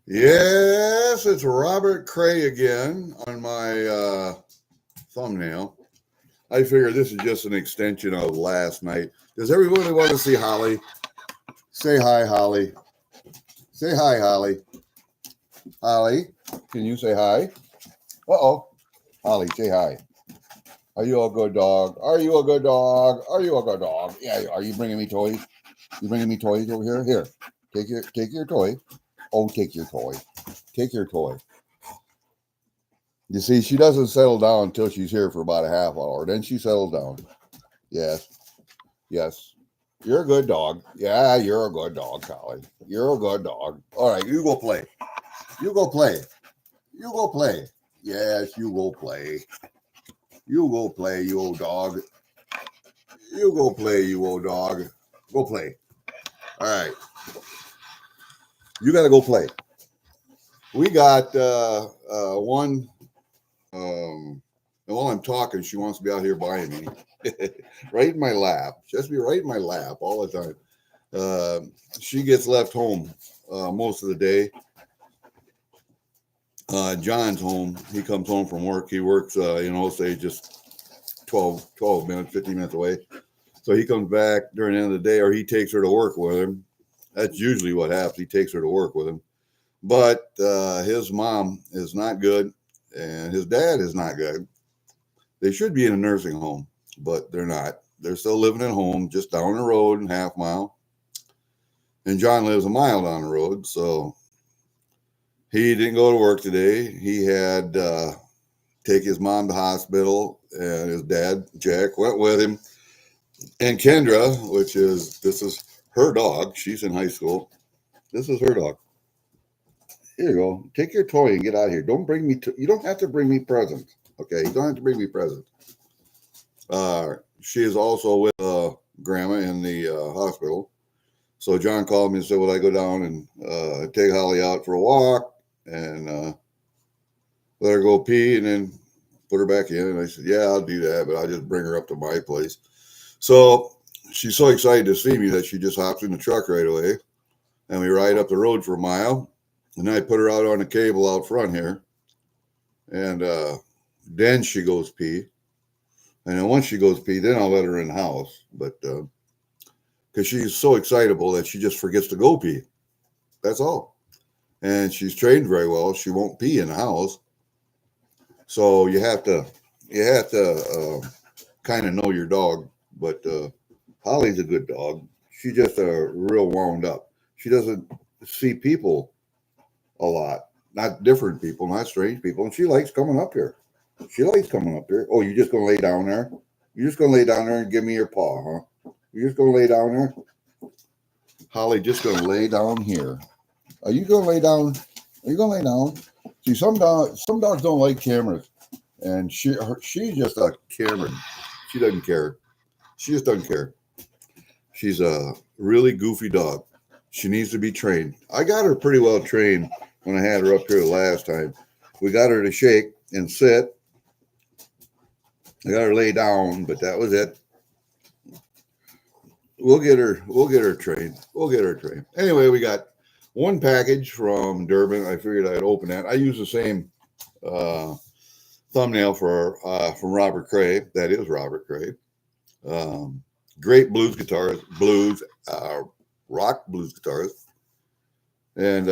Yes, it's Robert Cray again on my thumbnail. I figure this is just an extension of last night. Does everybody want to see Holly? Say hi, Holly. Say hi, Holly. Holly, can you say hi? Uh-oh. Holly, say hi. Are you a good dog? Are you a good dog? Are you a good dog? Yeah, are you bringing me toys? You bringing me toys over here? Here, take your toy. Oh, take your toy. Take your toy. You see, she doesn't settle down until she's here for about a half hour. Then she settles down. Yes, yes. You're a good dog. Yeah, you're a good dog, Holly. You're a good dog. All right, you go play. You go play. You go play. Yes, you go play. You go play, you old dog. You go play, you old dog. Go play. All right. You got to go play. We got one. And while I'm talking, she wants to be out here by me, right in my lap. She has to be right in my lap all the time. She gets left home most of the day. John's home. He comes home from work. He works, say just 12 minutes, 15 minutes away. So he comes back during the end of the day, or he takes her to work with him. That's usually what happens. He takes her to work with him. But his mom is not good, and his dad is not good. They should be in a nursing home, but they're not. They're still living at home, just down the road, and half mile. And John lives a mile down the road, so he didn't go to work today. He had take his mom to the hospital, and his dad, Jack, went with him. And Kendra, this is her dog. She's in high school. This is her dog. Here you go. Take your toy and get out of here. Don't bring me. You don't have to bring me presents. Okay, you don't have to bring me presents. She is also with grandma in the hospital. So John called me and said, "Would I go down and take Holly out for a walk and let her go pee and then put her back in?" And I said, "Yeah, I'll do that, but I'll just bring her up to my place." So she's so excited to see me that she just hops in the truck right away, and we ride up the road for a mile. And then I put her out on the cable out front here, and then she goes pee. And then once she goes pee, then I'll let her in the house. But because she's so excitable that she just forgets to go pee. That's all. And she's trained very well. She won't pee in the house. So you have to kind of know your dog. But Holly's a good dog. She's just real wound up. She doesn't see people a lot, not different people, not strange people, and she likes coming up here. She likes coming up here. Oh, you just gonna lay down there? You're just gonna lay down there and give me your paw, huh? You're just gonna lay down there? Holly, just gonna lay down here. Are you gonna lay down? Are you gonna lay down? See, some dogs don't like cameras, and she's just a Cameron. She doesn't care. She just doesn't care. She's a really goofy dog. She needs to be trained. I got her pretty well trained when I had her up here the last time. We got her to shake and sit. I got her lay down, but that was it. We'll get her trained. We'll get her trained. Anyway, we got one package from Durbin. I figured I'd open that. I use the same thumbnail from Robert Cray. That is Robert Cray. Great blues guitarist, rock blues guitarist. And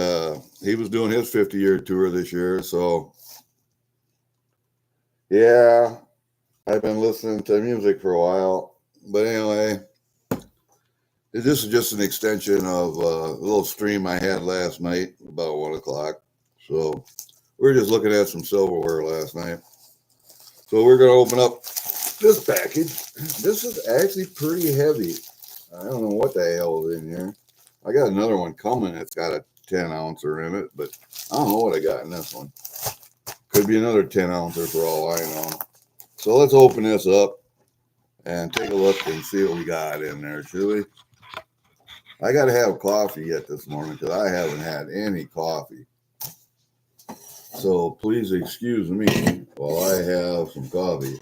he was doing his 50-year tour this year. So, yeah, I've been listening to music for a while. But anyway, this is just an extension of a little stream I had last night, about 1 o'clock. So, we were just looking at some silverware last night. So, we're going to open up this package. This is actually pretty heavy. I don't know what the hell is in here. I got another one coming. It's got a 10-ouncer in it, but I don't know what I got in this one. Could be another 10-ouncer for all I know. So let's open this up and take a look and see what we got in there, shall we? I got to have coffee yet this morning because I haven't had any coffee. So please excuse me while I have some coffee.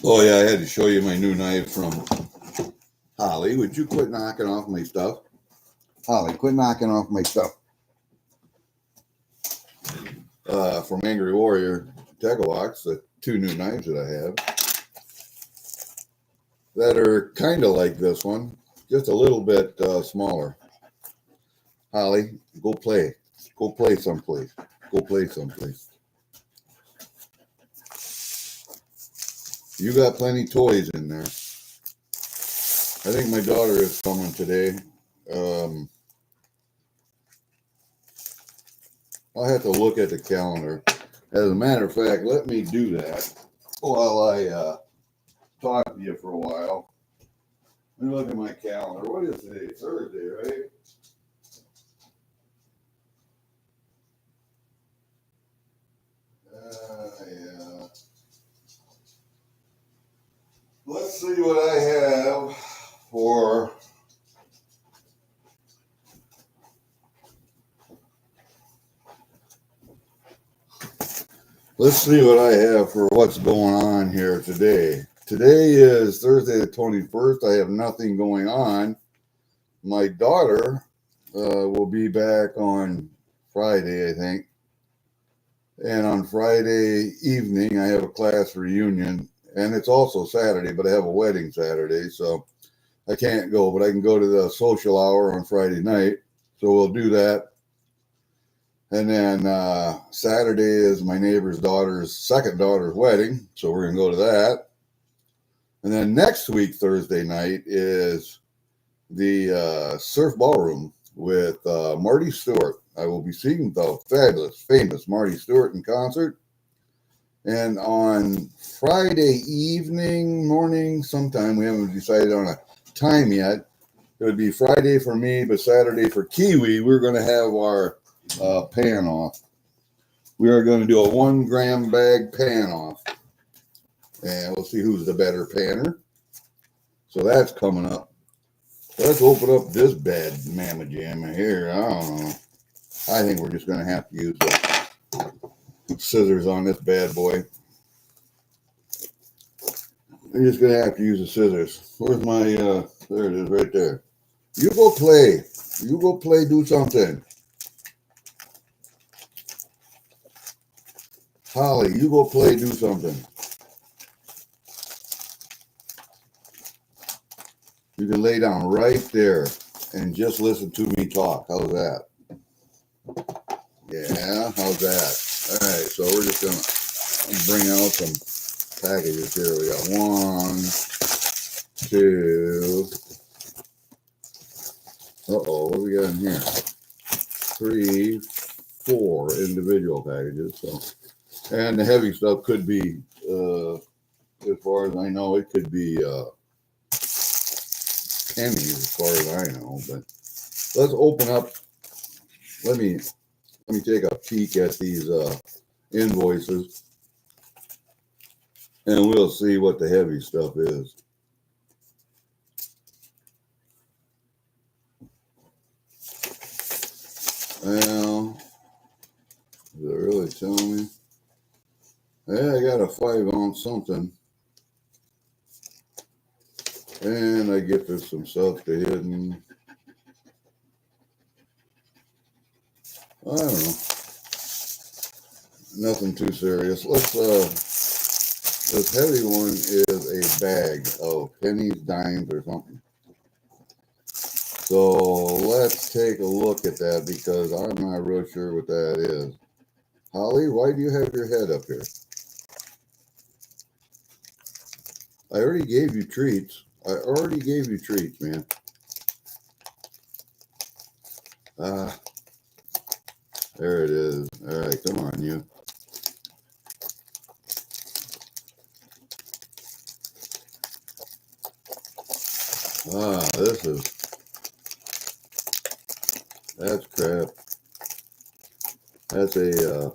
Oh, yeah, I had to show you my new knife from Holly, would you quit knocking off my stuff? Holly, quit knocking off my stuff. From Angry Warrior Tegawax, the 2 new knives that I have that are kind of like this one, just a little bit smaller. Holly, go play. Go play someplace. Go play someplace. You got plenty toys in there. I think my daughter is coming today. I'll have to look at the calendar. As a matter of fact, let me do that while I talk to you for a while. Let me look at my calendar. What is today? Thursday, right? Yeah. Let's see what I have for what's going on here today. Today is Thursday the 21st. I have nothing going on. My daughter will be back on Friday, I think. And on Friday evening, I have a class reunion. And it's also Saturday, but I have a wedding Saturday, so I can't go. But I can go to the social hour on Friday night. So we'll do that. And then Saturday is my neighbor's second daughter's wedding. So we're going to go to that. And then next week, Thursday night, is the Surf Ballroom with Marty Stewart. I will be seeing the fabulous, famous Marty Stewart in concert. And on Friday evening, morning, sometime, we haven't decided on a time yet. It would be Friday for me, but Saturday for Kiwi, we're going to have our pan off. We are going to do a 1 gram bag pan off. And we'll see who's the better panner. So that's coming up. Let's open up this bad mamma jamma here. I don't know. I think we're just going to have to use the scissors on this bad boy. We're just going to have to use the scissors. Where's my, there it is right there. You go play. You go play, do something. Holly, you go play, do something. You can lay down right there and just listen to me talk. How's that? Yeah, how's that? All right, so we're just going to bring out some packages here. We got 1, 2. Uh-oh, what do we got in here? 3, 4 individual packages. So, and the heavy stuff could be, as far as I know, it could be pennies, as far as I know. But let's open up. Let me take a peek at these invoices, and we'll see what the heavy stuff is. Well, does it really tell me? Yeah, I got a 5-ounce something. And I get there's some stuff to hidden. I don't know. Nothing too serious. Let's this heavy one is a bag of pennies, dimes, or something. So let's take a look at that because I'm not real sure what that is. Holly, why do you have your head up here? I already gave you treats. Man. There it is. All right, come on, you. That's crap. That's a,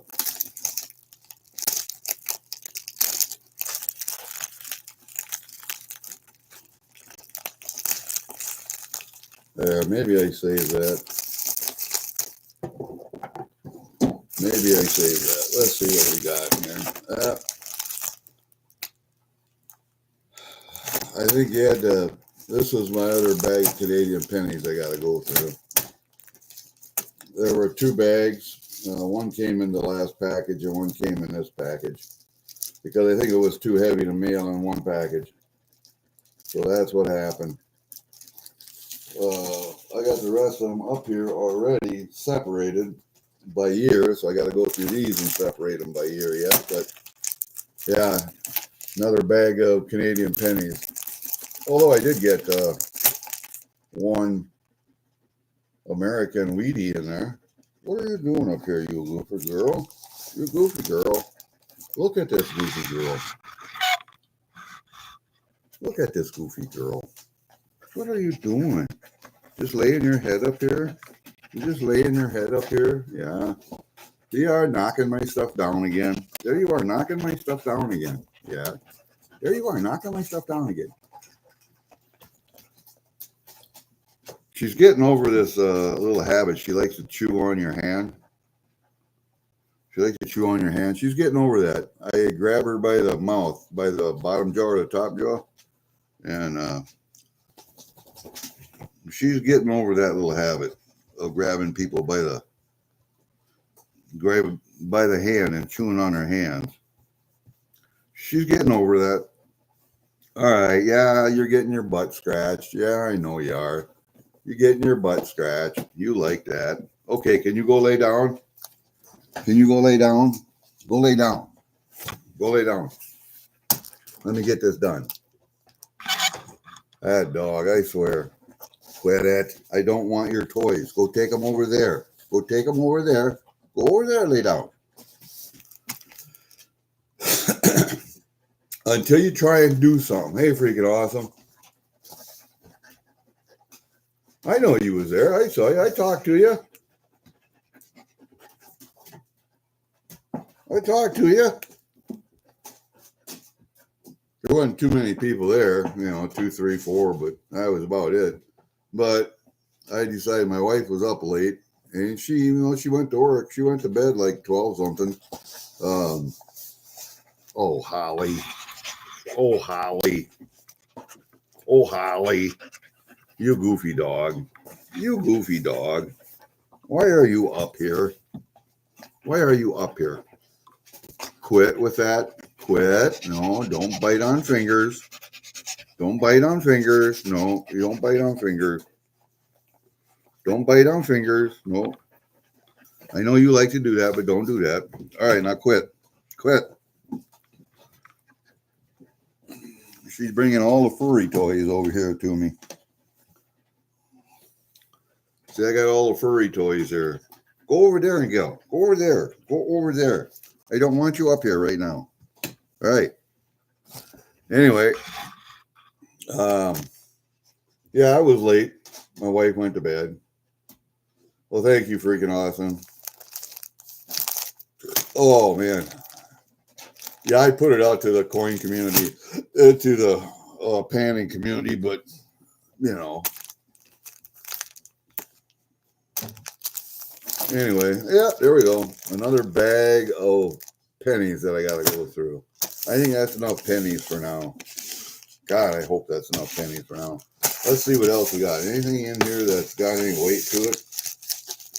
maybe I saved that. Let's see what we got here. I think you had to This is my other bag of Canadian pennies I got to go through. There were 2 bags. One came in the last package and one came in this package because I think it was too heavy to mail in one package. So that's what happened. I got the rest of them up here already separated by year, so I got to go through these and separate them by year yet. But yeah, another bag of Canadian pennies. Although I did get one American Wheatie in there. What are you doing up here, you goofy girl? You goofy girl. Look at this goofy girl. Look at this goofy girl. What are you doing? Just laying your head up here? You just laying your head up here? Yeah. You are knocking my stuff down again. There you are, knocking my stuff down again. Yeah. There you are, knocking my stuff down again. She's getting over this little habit. She likes to chew on your hand. She likes to chew on your hand. She's getting over that. I grab her by the mouth, by the bottom jaw or the top jaw, and she's getting over that little habit of grabbing people by the hand and chewing on her hands. She's getting over that. All right, yeah, you're getting your butt scratched. Yeah, I know you are. You're getting your butt scratched. You like that. Okay, can you go lay down? Can you go lay down? Go lay down. Go lay down. Let me get this done. That dog, I swear. Quit it. I don't want your toys. Go take them over there. Go take them over there. Go over there, lay down. Until you try and do something. Hey, freaking awesome. I know you was there. I saw you. I talked to you. I talked to you. There wasn't too many people there, 2, 3, 4, but that was about it. But I decided my wife was up late, and she went to work. She went to bed like 12 something. Oh, Holly. Oh, Holly. Oh, Holly. You goofy dog. You goofy dog. Why are you up here? Why are you up here? Quit with that. Quit. No, don't bite on fingers. Don't bite on fingers. No, you don't bite on fingers. Don't bite on fingers. No. I know you like to do that, but don't do that. All right, now quit. Quit. She's bringing all the furry toys over here to me. See, I got all the furry toys here. Go over there and go. Go over there. Go over there. I don't want you up here right now. All right. Anyway, yeah, I was late. My wife went to bed. Well, thank you, freaking awesome. Oh, man. Yeah, I put it out to the coin community, to the panning community, but, Anyway, yeah, there we go. Another bag of pennies that I got to go through. I think that's enough pennies for now. God, I hope that's enough pennies for now. Let's see what else we got. Anything in here that's got any weight to it?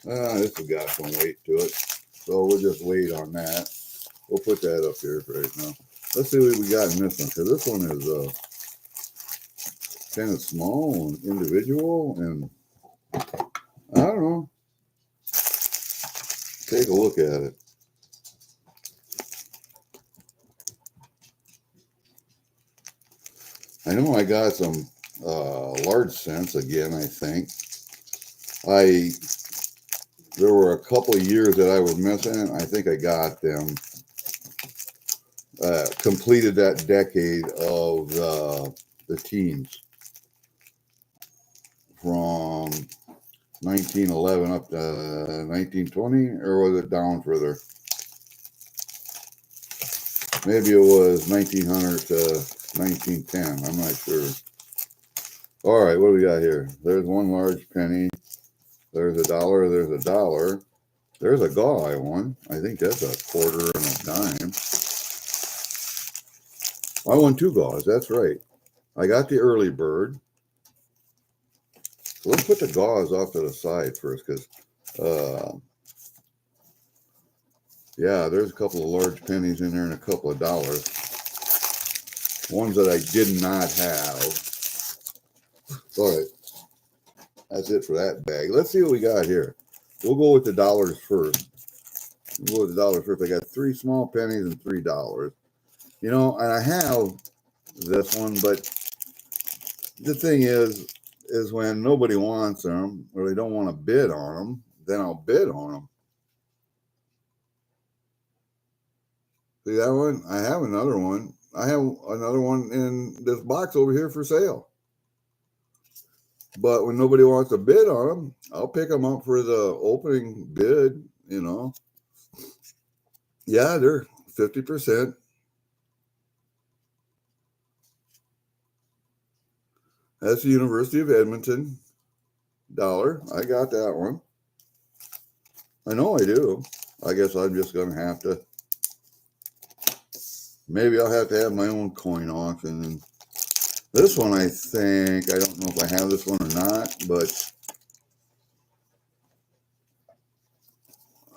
This has got some weight to it. So we'll just wait on that. We'll put that up here for right now. Let's see what we got in this one. Because this one is kind of small and individual. And I don't know. Take a look at it. I know I got some large cents again, I think. There were a couple of years that I was missing. I think I got them. Completed that decade of the teens. From 1911 up to 1920, or was it down further? Maybe it was 1900 to 1910. I'm not sure. All right, what do we got here? There's one large penny. There's $1. There's $1. There's a gaw I won. I think that's a quarter and a dime. I won 2 gaws. That's right. I got the early bird. We'll put the gauze off to the side first because, yeah, there's a couple of large pennies in there and a couple of dollars. Ones that I did not have. All right. That's it for that bag. Let's see what we got here. We'll go with the dollars first. We'll go with the dollars first. I got 3 small pennies and $3. You know, and I have this one, but the thing is when nobody wants them or they don't want to bid on them, then I'll bid on them. See that one? I have another one. I have another one in this box over here for sale. But when nobody wants to bid on them, I'll pick them up for the opening bid, you know. Yeah, they're 50%. That's the University of Edmonton dollar. I got that one. I know I do. I guess I'm just going to have to. Maybe I'll have to have my own coin auction. And this one, I think, I don't know if I have this one or not, but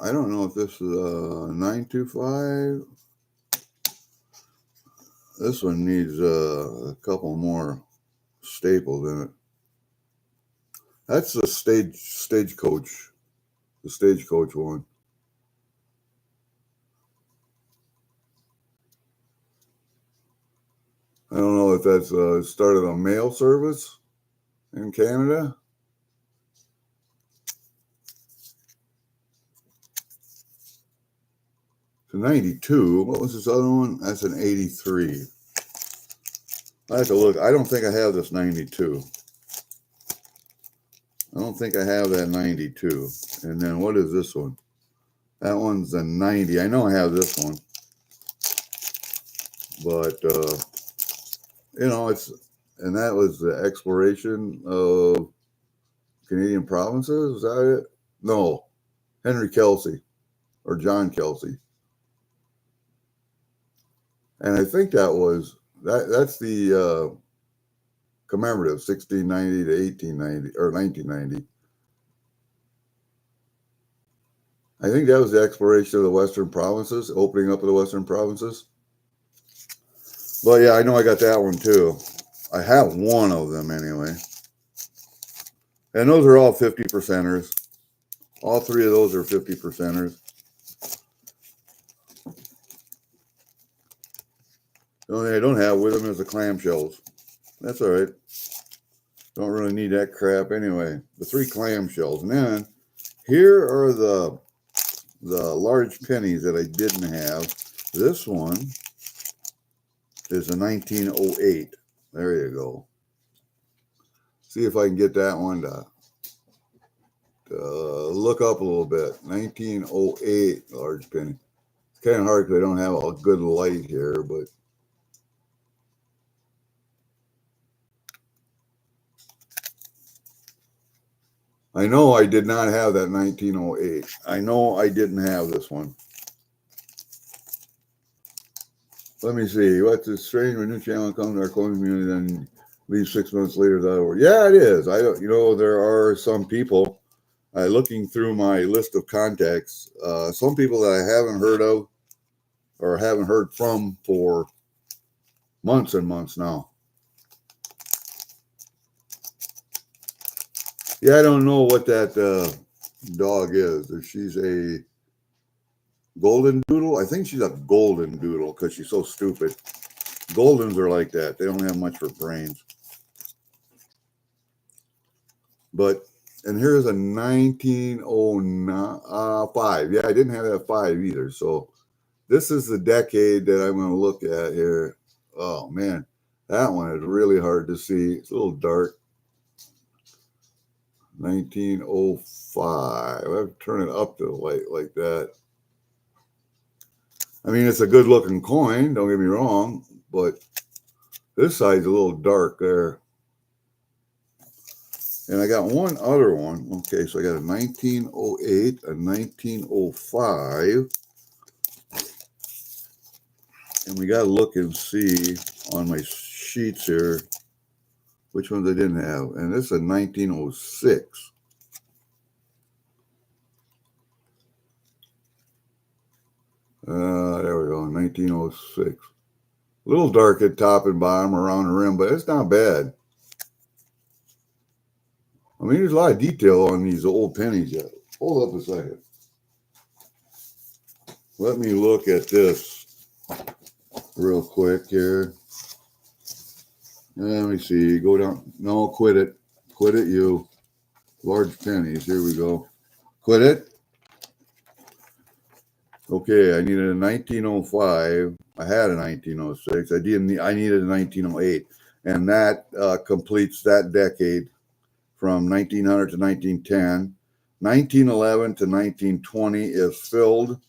I don't know if this is a 925. This one needs a couple more staples in it. That's the stagecoach. The stagecoach one. I don't know if that's started a mail service in Canada. It's a 92. What was this other one? That's an 83. I have to look. I don't think I have this 92. I don't think I have that 92. And then what is this one? That one's a 90. I know I have this one. But, you know, and that was the exploration of Canadian provinces. Is that it? No. Henry Kelsey or John Kelsey. And I think that's the commemorative, 1690 to 1890 or 1990. I think that was the exploration of the Western provinces, opening up of the Western provinces. But yeah, I know I got that one too. I have one of them anyway. And those are all 50%ers. All 3 of those are 50%ers. The only thing I don't have with them is the clamshells. That's all right. Don't really need that crap anyway. The 3 clamshells. And then here are the large pennies that I didn't have. This one is a 1908. There you go. See if I can get that one to look up a little bit. 1908 large penny. It's kind of hard because I don't have a good light here, but I know I did not have that 1908. I know I didn't have this one. Let me see. What's this strange when a new channel comes to our clothing community and leaves 6 months later? Yeah, it is. You know, there are some people looking through my list of contacts. Some people that I haven't heard of or haven't heard from for months and months now. Yeah, I don't know what that dog is. If she's a golden doodle, I think she's a golden doodle because she's so stupid. Goldens are like that. They don't have much for brains. But, and here's a 1905. Yeah, I didn't have that 5 either. So this is the decade that I'm going to look at here. Oh, man. That one is really hard to see. It's a little dark. 1905. I have to turn it up to the light like that. I mean, it's a good looking coin, don't get me wrong, but this side's a little dark there. And I got one other one. Okay, so I got a 1908, a 1905. And we got to look and see on my sheets here. which ones I didn't have. And this is a 1906. There we go, 1906. A little dark at top and bottom around the rim, but it's not bad. I mean, there's a lot of detail on these old pennies yet. Hold up a second. Let me look at this real quick here. Let me see. Go down. No, quit it. Quit it, you. Large pennies. Here we go. Quit it. Okay, I needed a 1905. I had a 1906. I needed a 1908. And that completes that decade from 1900 to 1910. 1911 to 1920 is filled.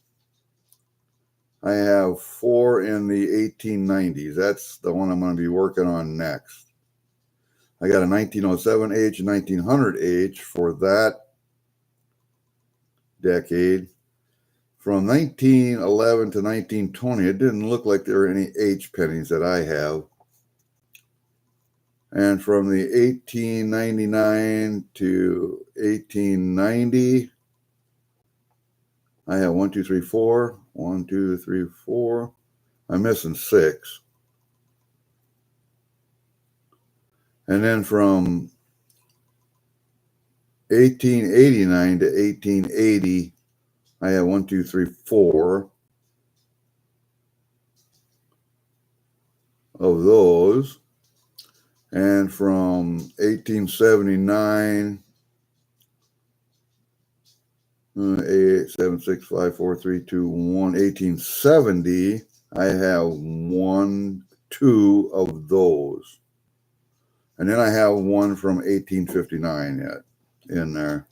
I have 4 in the 1890s. That's the one I'm going to be working on next. I got a 1907H and 1900H for that decade. From 1911 to 1920, it didn't look like there were any H pennies that I have. And from the 1899 to 1890, I have 1, 2, 3, 4. 1, 2, 3, 4. I'm missing 6. And then from 1889 to 1880, I have 1, 2, 3, 4 of those. And from 1879, 8, 7, 6, 5, 4, 3, 2, 1, 1870, I have 1, 2 of those. And then I have one from 1859 yet in there.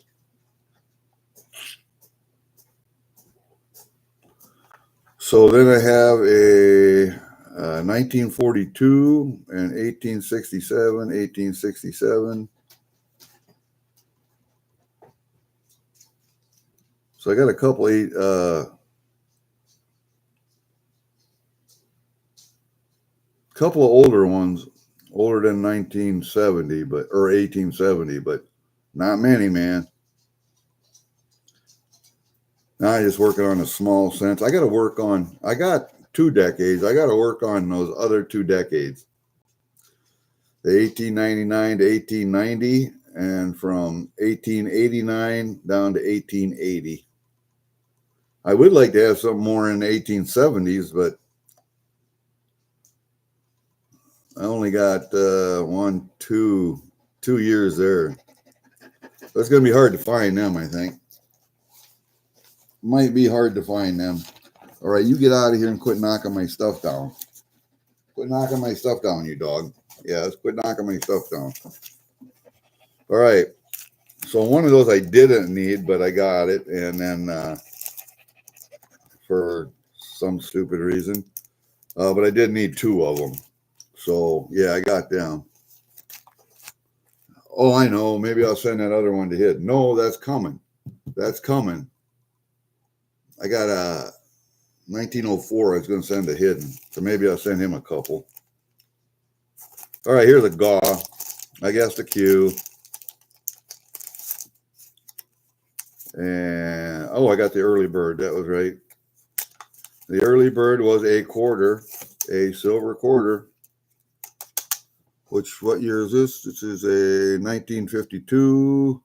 So then I have a 1942 and 1867. So I got a couple of older ones, older than 1970, or 1870, but not many, man. Now I'm just working on a small cents. I got 2 decades. I got to work on those other 2 decades. The 1899 to 1890 and from 1889 down to 1880. I would like to have something more in the 1870s, but I only got 2 years there. It's going to be hard to find them, I think. Might be hard to find them. All right, you get out of here and quit knocking my stuff down. Quit knocking my stuff down, you dog. Yes, quit knocking my stuff down. All right. So one of those I didn't need, but I got it. And then for some stupid reason. But I did need 2 of them. So, yeah, I got them. Oh, I know. Maybe I'll send that other one to hit. No, that's coming. That's coming. I got a 1904 I was going to send to Hidden. So maybe I'll send him a couple. All right, here's a GAW. I guess the Q. And, oh, I got the early bird. That was right. The early bird was a quarter, a silver quarter. What year is this? This is a 1952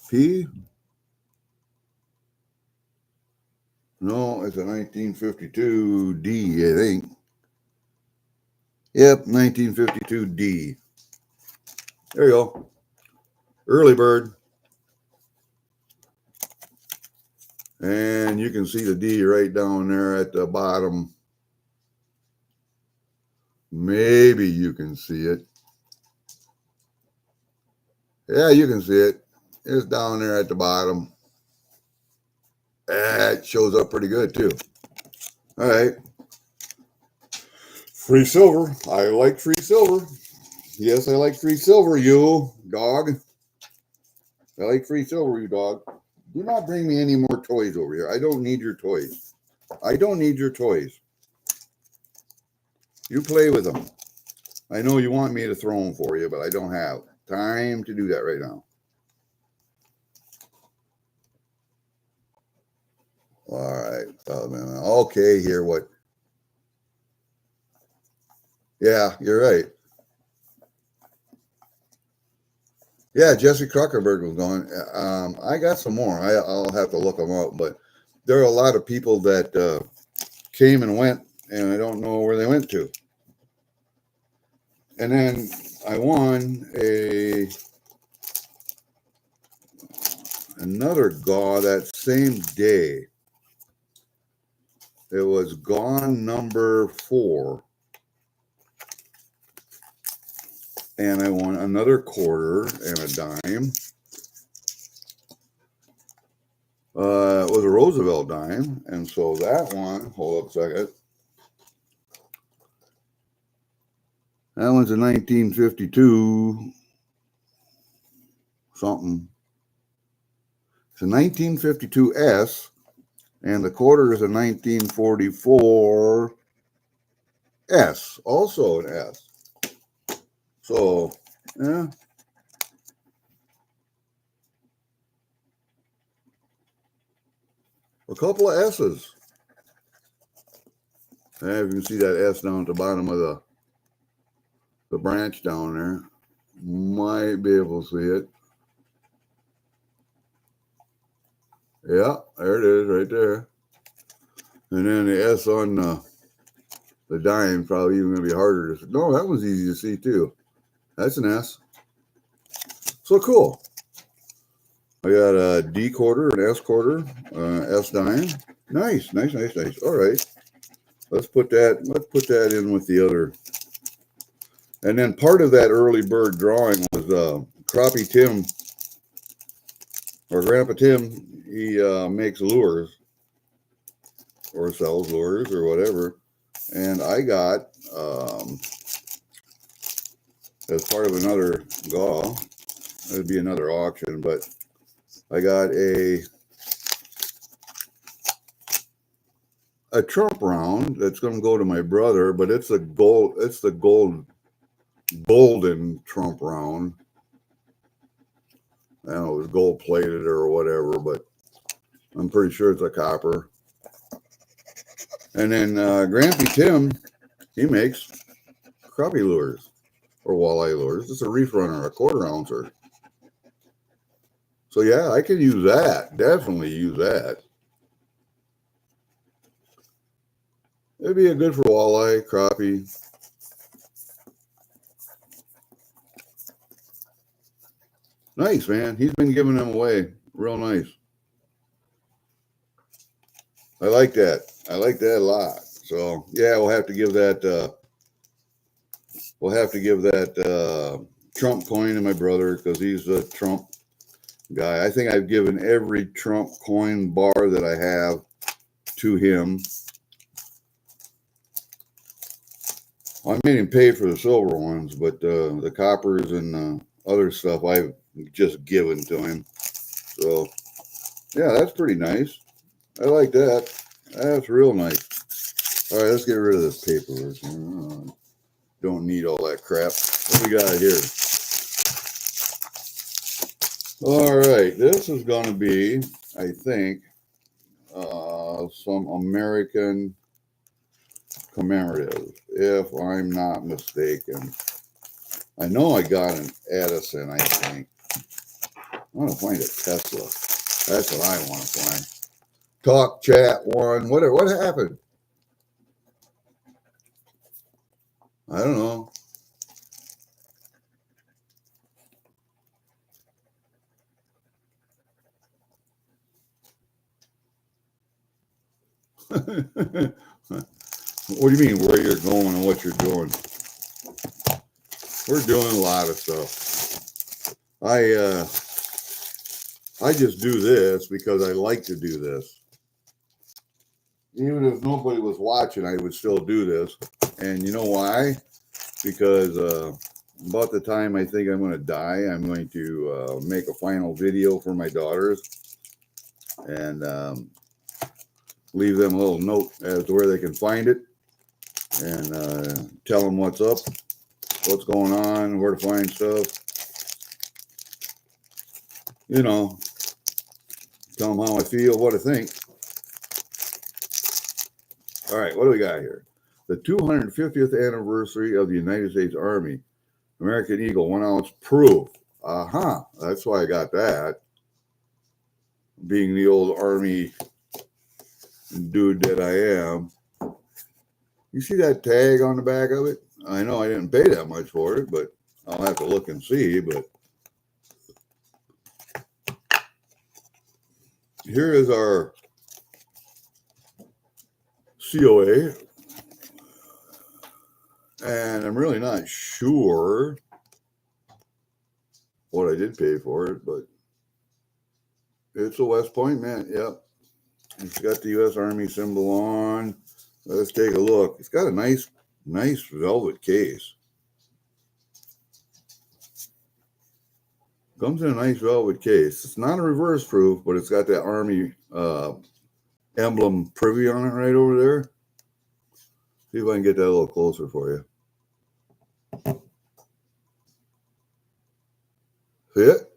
P. No, it's a 1952 D, I think. Yep, 1952 D. There you go. Early bird. And you can see the D right down there at the bottom. Maybe you can see it. Yeah, you can see it. It's down there at the bottom. It shows up pretty good, too. All right. Free silver. I like free silver. Yes, I like free silver, you dog. I like free silver, you dog. Do not bring me any more toys over here. I don't need your toys. I don't need your toys. You play with them. I know you want me to throw them for you, but I don't have time to do that right now. All right. Okay, here, what? Yeah, you're right. Yeah, Jesse Kruckerberg was going. I got some more. I'll have to look them up, but there are a lot of people that came and went, and I don't know where they went to. And then I won another GAW that same day. It was gone number 4. And I won another quarter and a dime. It was a Roosevelt dime. And so that one, hold up a second. That one's a 1952 something. It's a 1952 S. And the quarter is a 1944 S. Also an S. So, yeah. A couple of S's. And you can see that S down at the bottom of the branch down there. Might be able to see it. Yeah, there it is right there. And then the S on the dime probably even going to be harder to see. No, that was easy to see too. That's an S. So cool. I got a D quarter, an S quarter, S dime. Nice. All right. Let's put that in with the other. And then part of that early bird drawing was Crappie Tim, or Grandpa Tim. He makes lures or sells lures or whatever. And I got, as part of another GAW, it'd be another auction, but I got a Trump round that's going to go to my brother, but it's the golden Trump round. I don't know, it was gold plated or whatever, but I'm pretty sure it's a copper. And then Grampy Tim, he makes crappie lures or walleye lures. It's a reef runner, a quarter ouncer. So yeah, I can use that. Definitely use that. It'd be a good for walleye, crappie. Nice, man. He's been giving them away. Real nice. I like that. I like that a lot. So yeah, we'll have to give that Trump coin to my brother because he's the Trump guy. I think I've given every Trump coin bar that I have to him. I made him pay for the silver ones, but the coppers and other stuff I've just given to him. So yeah, that's pretty nice. I like that. That's real nice. All right, let's get rid of this paper. Don't need all that crap. What we got here? All right, this is going to be, I think, some American commemorative, if I'm not mistaken. I know I got an Edison, I think. I want to find a Tesla. That's what I want to find. Talk, chat, one. What happened? I don't know. What do you mean where you're going and what you're doing? We're doing a lot of stuff. I just do this because I like to do this. Even if nobody was watching, I would still do this. And you know why? Because about the time I think I'm going to die, I'm going to make a final video for my daughters and leave them a little note as to where they can find it and tell them what's up. what's going on, where to find stuff. You know, tell them how I feel, what I think. All right, what do we got here? The 250th anniversary of the United States Army. American Eagle, 1 ounce proof. That's why I got that. Being the old Army dude that I am. You see that tag on the back of it? I know I didn't pay that much for it, but I'll have to look and see. But here is our COA. And I'm really not sure what I did pay for it, but it's a West Point, man. Yep. It's got the U.S. Army symbol on. Let's take a look. It's got a nice velvet case. Comes in a nice velvet case. It's not a reverse proof, but it's got that Army emblem privy on it right over there. See if I can get that a little closer for you. See it?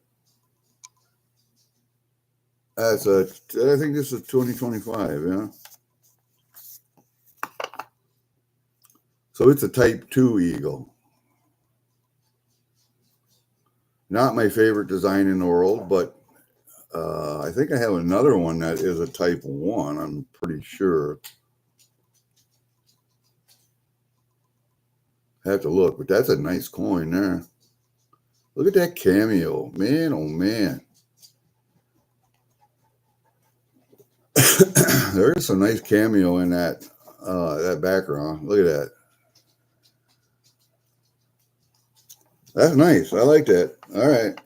I think this is 2025, yeah. So it's a Type 2 Eagle. Not my favorite design in the world, but I think I have another one that is a Type 1, I'm pretty sure. I have to look, but that's a nice coin there. Look at that cameo. Man, oh man. There's some nice cameo in that background. Look at that. That's nice. I like that. All right.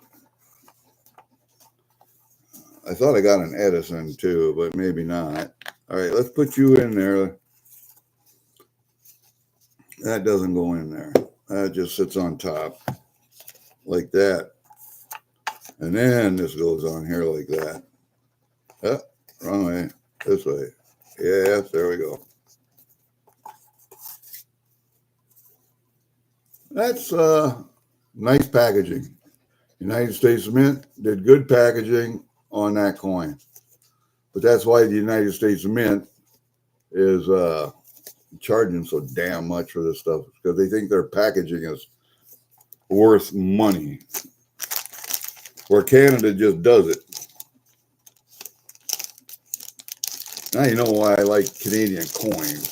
I thought I got an Edison too, but maybe not. All right, let's put you in there. That doesn't go in there. That just sits on top like that. And then this goes on here like that. Oh, wrong way. This way. Yes, there we go. That's nice packaging. United States Mint did good packaging on that coin. But that's why the United States Mint is charging so damn much for this stuff, because they think their packaging is worth money. Where Canada just does it. Now you know why I like Canadian coins.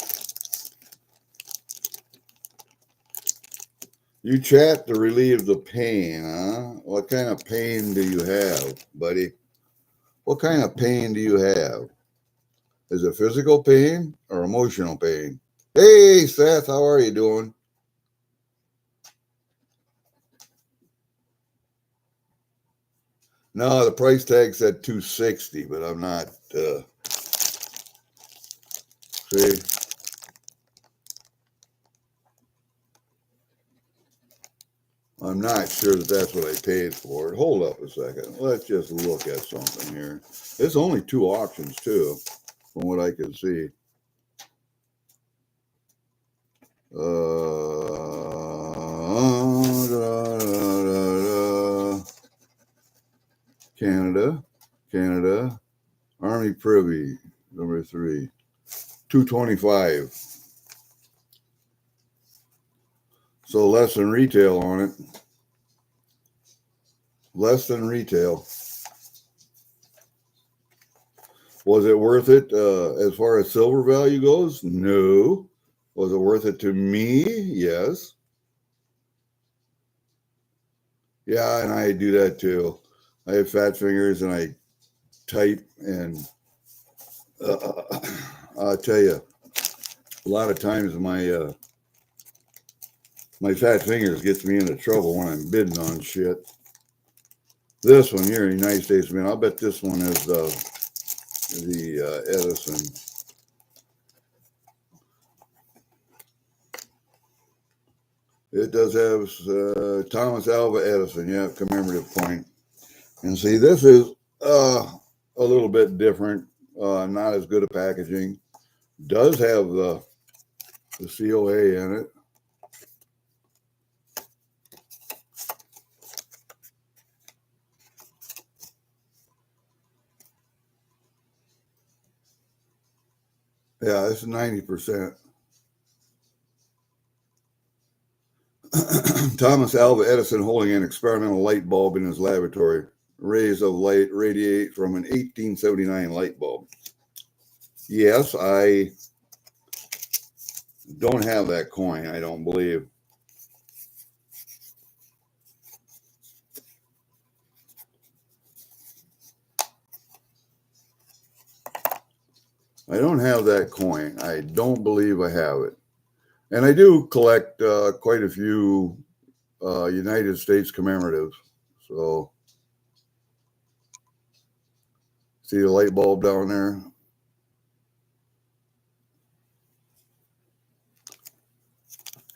You chat to relieve the pain, huh? What kind of pain do you have, buddy? What kind of pain do you have? Is it physical pain or emotional pain? Hey, Seth, how are you doing? No, the price tag said $260, but I'm not. See? I'm not sure that that's what I paid for it. Hold up a second. Let's just look at something here. There's only 2 auctions, too, from what I can see. Canada, Army Privy, number 3, $225. So less than retail on it. Less than retail. Was it worth it as far as silver value goes? No. Was it worth it to me? Yes. Yeah, and I do that too. I have fat fingers and I type, and I'll tell you, a lot of times my fat fingers gets me into trouble when I'm bidding on shit. This one here, United States Mint, I'll bet this one is the Edison. It does have Thomas Alva Edison, yeah, commemorative coin. And see, this is a little bit different, not as good a packaging. Does have the COA in it. Yeah, this is 90%. Thomas Alva Edison holding an experimental light bulb in his laboratory. Rays of light radiate from an 1879 light bulb. Yes, I don't have that coin, I don't believe. I don't have that coin. I don't believe I have it. And I do collect quite a few United States commemoratives. So, see the light bulb down there?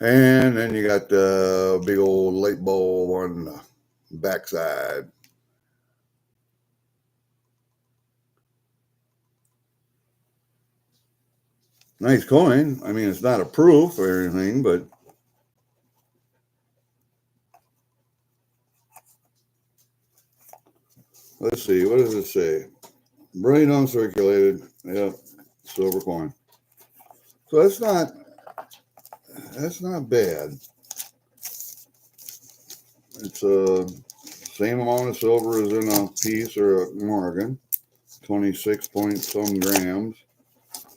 And then you got the big old light bulb on the backside. Nice coin. I mean, it's not a proof or anything, but let's see. What does it say? Brain uncirculated. Yep, silver coin. So that's not bad. It's a same amount of silver as in a piece or a Morgan. 26 point some grams.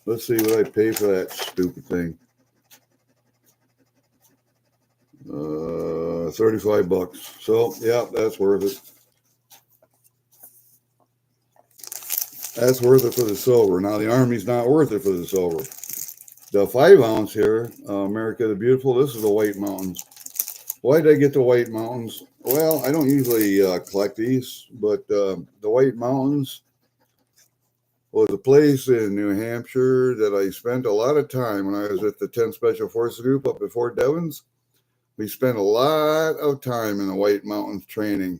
Let's see what I pay for that stupid thing. 35 bucks. So yeah, that's worth it. That's worth it for the silver. Now the Army's not worth it for the silver. The 5 ounce here, America the Beautiful. This is the White Mountains. Why did I get the White Mountains? Well, I don't usually collect these, but the White Mountains was a place in New Hampshire that I spent a lot of time when I was at the 10th Special Forces Group up at Fort Devens. We spent a lot of time in the White Mountains training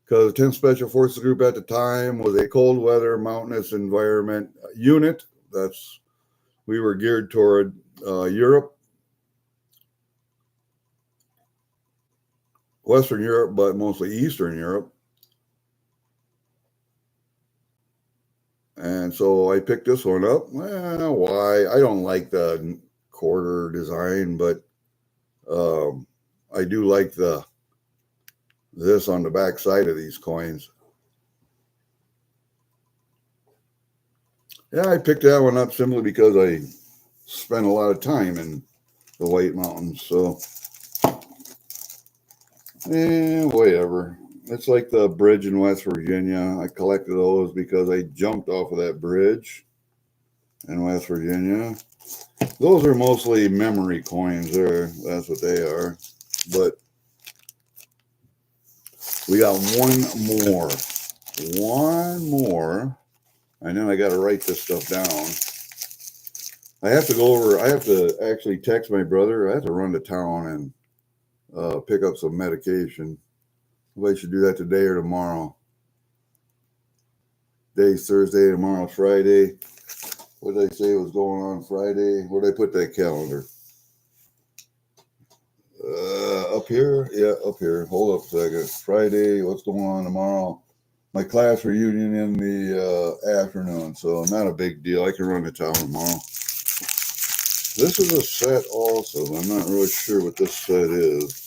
because the 10th Special Forces Group at the time was a cold weather mountainous environment unit. We were geared toward Europe, Western Europe, but mostly Eastern Europe. And so I picked this one up. Well, why? I don't like the quarter design, but I do like this on the back side of these coins. Yeah, I picked that one up simply because I spent a lot of time in the White Mountains. So, whatever. It's like the bridge in West Virginia. I collected those because I jumped off of that bridge in West Virginia. Those are mostly memory coins there. That's what they are. But we got one more. And then I got to write this stuff down. I have to actually text my brother. I have to run to town and pick up some medication. I should do that today or tomorrow. Today's Thursday, tomorrow's Friday. What did I say was going on Friday? Where did I put that calendar? Up here? Yeah, up here. Hold up a second. Friday, what's going on tomorrow? My class reunion in the afternoon, so not a big deal. I can run to town tomorrow. This is a set also. I'm not really sure what this set is.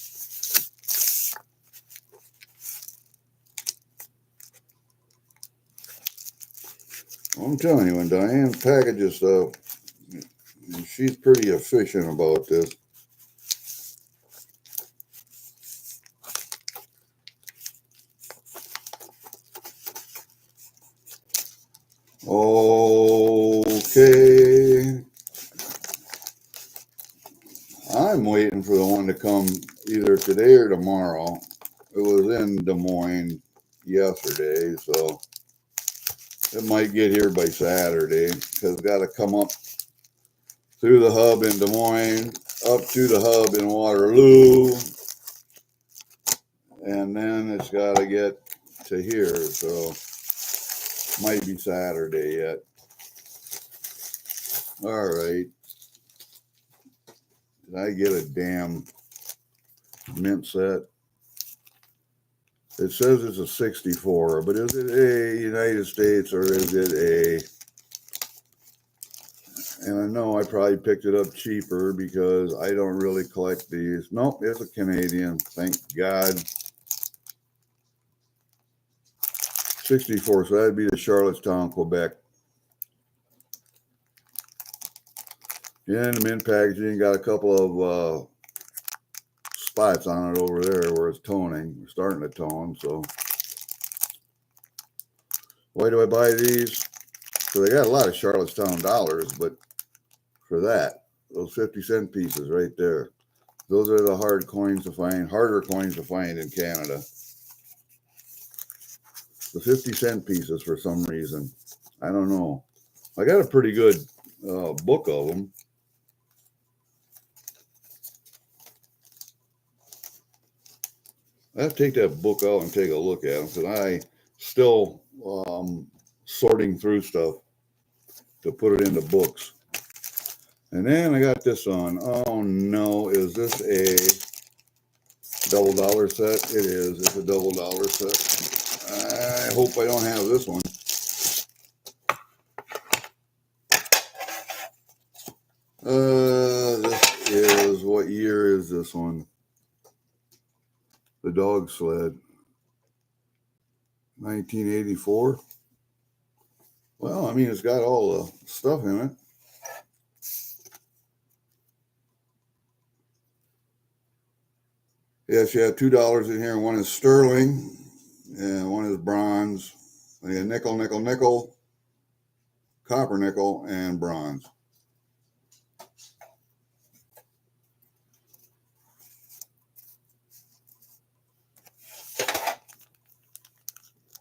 I'm telling you, when Diane packages stuff, she's pretty efficient about this. Okay. I'm waiting for the one to come either today or tomorrow. It was in Des Moines yesterday, so it might get here by Saturday because it's got to come up through the hub in Des Moines, up to the hub in Waterloo, and then it's got to get to here, so might be Saturday yet. All right. Did I get a damn mint set? It says it's a 64, but is it a United States or is it a And I know I probably picked it up cheaper because I don't really collect these. Nope, it's a Canadian. Thank God. 64, so that'd be the Charlottetown, Quebec. Yeah, the mint packaging got a couple of spots on it over there where it's toning, starting to tone. So why do I buy these? So they got a lot of Charlottetown dollars, but for that, those 50-cent pieces right there, those are the hard coins to find, harder coins to find in Canada. The 50-cent pieces for some reason. I don't know. I got a pretty good book of them. I have to take that book out and take a look at them because I still sorting through stuff to put it into books. And then I got this on. Oh no, is this a double dollar set? It is. It's a double dollar set. I hope I don't have this one. This is, what year is this one? The Dog Sled. 1984. Well, I mean, it's got all the stuff in it. Yes, you have $2 in here. One is sterling and one is bronze. I got nickel, nickel, nickel, copper nickel, and bronze.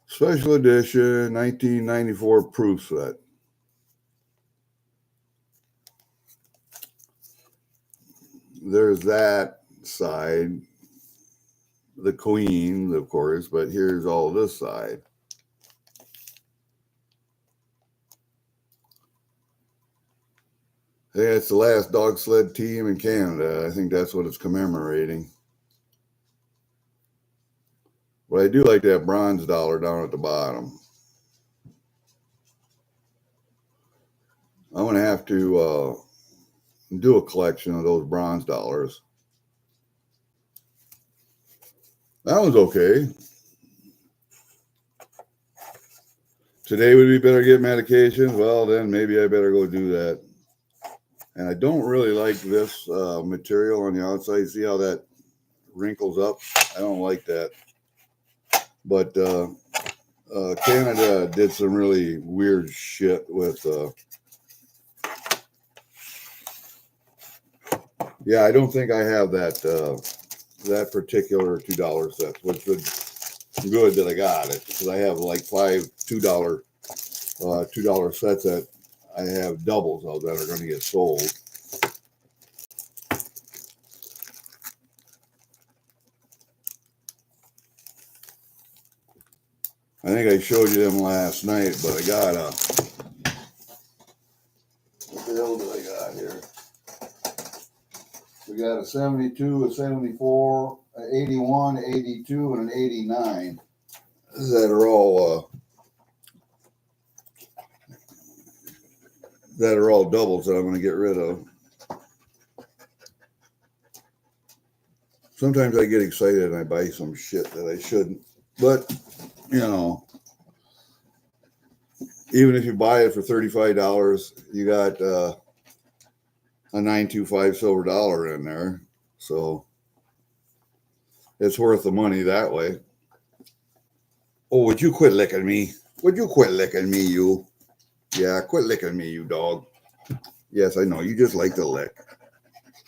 Special edition 1994 proof set. There's that side, the queen, of course, but here's all this side. Hey, it's the last dog sled team in Canada. I think that's what it's commemorating. But I do like that bronze dollar down at the bottom. I'm going to have to do a collection of those bronze dollars. That one's okay. Today would be better to get medications. Well, then maybe I better go do that. And I don't really like this material on the outside. See how that wrinkles up? I don't like that. But Canada did some really weird shit with... yeah, I don't think I have that that particular $2 set, which was good that I got it, because I have like 5 $2 sets that I have doubles of that are going to get sold. I think I showed you them last night, but I got a... what the hell do I got here? We got a 72, a 74, an 81, 82, and an 89 that are all doubles that I'm going to get rid of. Sometimes I get excited and I buy some shit that I shouldn't. But, you know, even if you buy it for $35, you got a 925 silver dollar in there. So it's worth the money that way. Oh, would you quit licking me? Would you quit licking me, you? Yeah, quit licking me, you dog. Yes, I know. You just like to lick.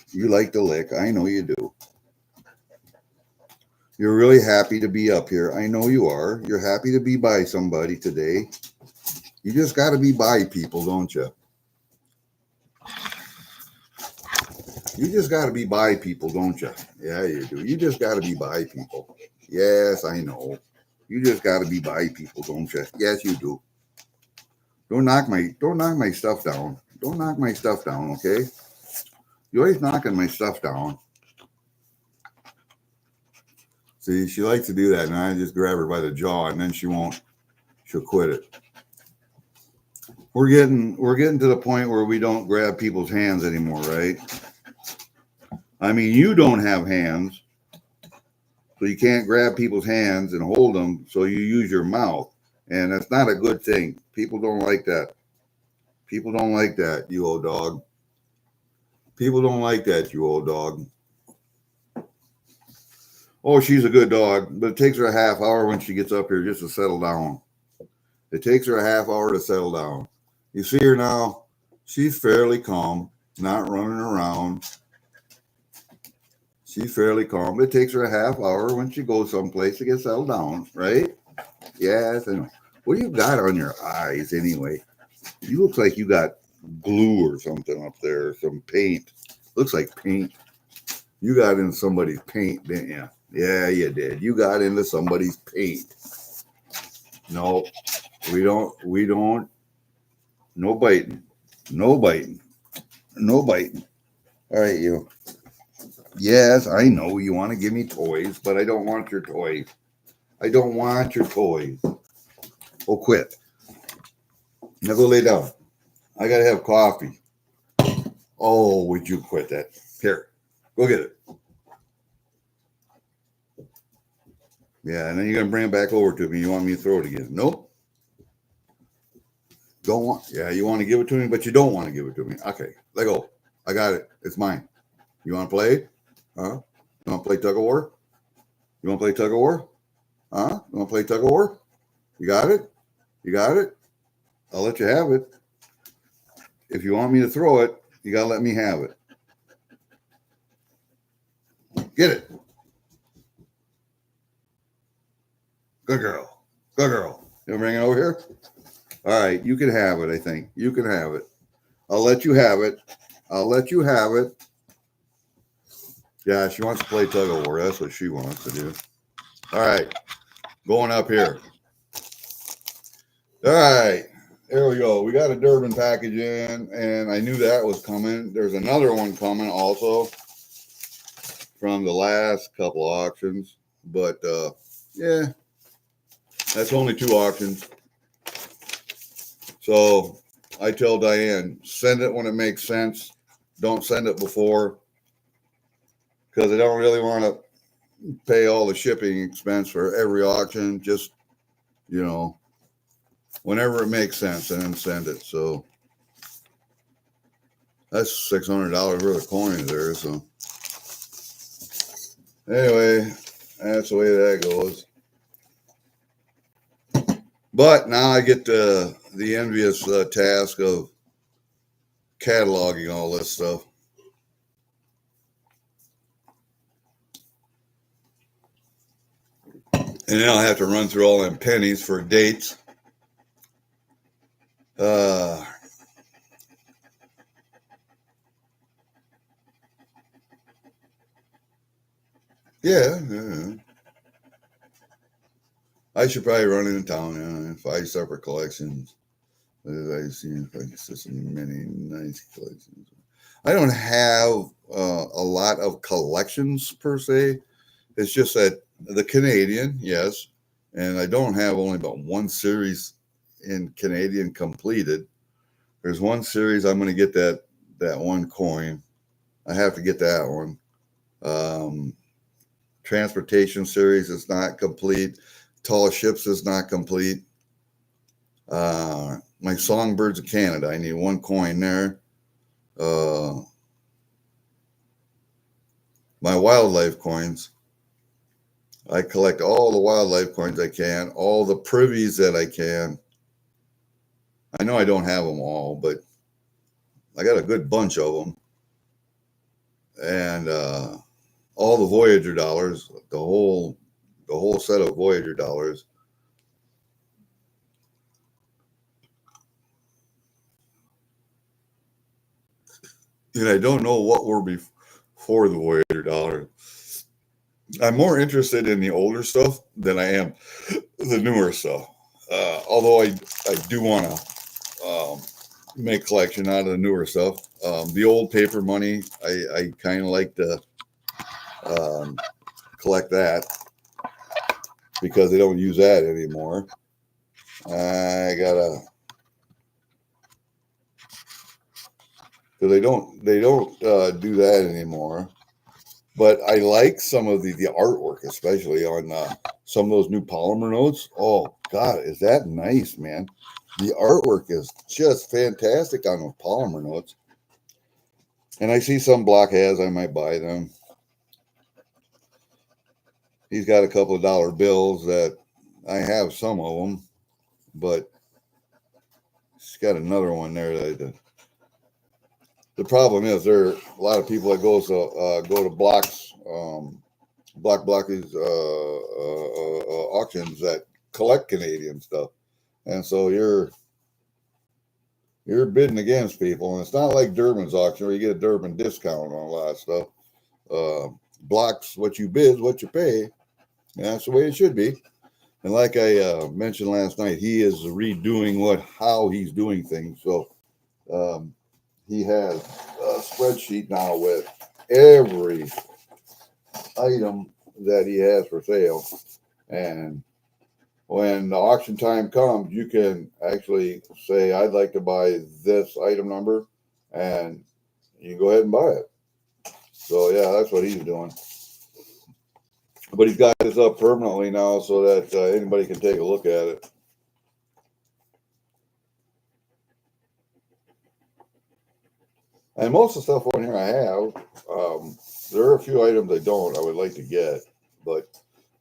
You like to lick. I know you do. You're really happy to be up here. I know you are. You're happy to be by somebody today. You just got to be by people, don't you? You just got to be by people, don't you? Yeah, you do. You just got to be by people. Yes, I know. You just got to be by people, don't you? Yes, you do. Don't knock my stuff down. Don't knock my stuff down, okay? You're always knocking my stuff down. See, she likes to do that, and I just grab her by the jaw, and then she'll quit it. we're getting to the point where we don't grab people's hands anymore, right? I mean, you don't have hands, so you can't grab people's hands and hold them, so you use your mouth. And that's not a good thing. People don't like that. People don't like that, you old dog. People don't like that, you old dog. Oh, she's a good dog, but it takes her a half hour when she gets up here just to settle down. It takes her a half hour to settle down. You see her now? She's fairly calm, not running around. She's fairly calm. It takes her a half hour when she goes someplace to get settled down, right? Yes, I know. What do you got on your eyes anyway? You look like you got glue or something up there, some paint. Looks like paint. You got in somebody's paint, didn't you? Yeah, you did. You got into somebody's paint. No, we don't. No biting. No biting. No biting. All right, you. Yes, I know you want to give me toys, but I don't want your toys. I don't want your toys. Oh, quit. Now go lay down. I got to have coffee. Oh, would you quit that? Here, go get it. Yeah, and then you're going to bring it back over to me. You want me to throw it again? Nope. Don't want. Yeah, you want to give it to me, but you don't want to give it to me. Okay, let go. I got it. It's mine. You want to play? Huh? You want to play tug of war? You want to play tug of war? Huh? You want to play tug of war? You got it? You got it? I'll let you have it. If you want me to throw it, you got to let me have it. Get it. Good girl. Good girl. You want to bring it over here? All right. You can have it, I think. You can have it. I'll let you have it. I'll let you have it. Yeah, she wants to play tug of war. That's what she wants to do. All right. Going up here. All right. There we go. We got a Durbin package in, and I knew that was coming. There's another one coming also from the last couple of auctions. But, yeah, that's only 2 auctions. So I tell Diane, send it when it makes sense. Don't send it before, because I don't really want to pay all the shipping expense for every auction. Just, you know, whenever it makes sense, and then send it. So that's $600 worth of coins there. So anyway, that's the way that goes. But now I get the envious task of cataloging all this stuff. And then I'll have to run through all them pennies for dates. Yeah. I should probably run into town. 5 separate collections. I see if I can see some many nice collections. I don't have a lot of collections per se. It's just that the Canadian, yes, and I don't have only about 1 series in Canadian completed. There's 1 series I'm going to get that 1 coin. I have to get that one. Transportation series is not complete. Tall ships is not complete. My Songbirds of Canada, I need 1 coin there. My wildlife coins, I collect all the wildlife coins I can, all the privies that I can. I know I don't have them all, but I got a good bunch of them. And all the Voyager dollars, the whole set of Voyager dollars. And I don't know what were before the Voyager dollar. I'm more interested in the older stuff than I am the newer stuff. Although I do want to make a collection out of the newer stuff. The old paper money, I kind of like to collect that because they don't use that anymore. I got because they don't do that anymore. But I like some of the artwork, especially on some of those new polymer notes. Oh God, is that nice, man? The artwork is just fantastic on those polymer notes. And I see some block has, I might buy them. He's got a couple of dollar bills that I have some of them, but he's got another one there that the problem is there are a lot of people that go to blocks, blockers auctions that collect Canadian stuff, and so you're bidding against people, and it's not like Durbin's auction where you get a Durbin discount on a lot of stuff. Blocks, what you bid is what you pay, and that's the way it should be. And like I mentioned last night, he is redoing how he's doing things. So he has a spreadsheet now with every item that he has for sale. And when the auction time comes, you can actually say, I'd like to buy this item number, and you can go ahead and buy it. So yeah, that's what he's doing. But he's got this up permanently now so that anybody can take a look at it. And most of the stuff on here I have, there are a few items I would like to get, but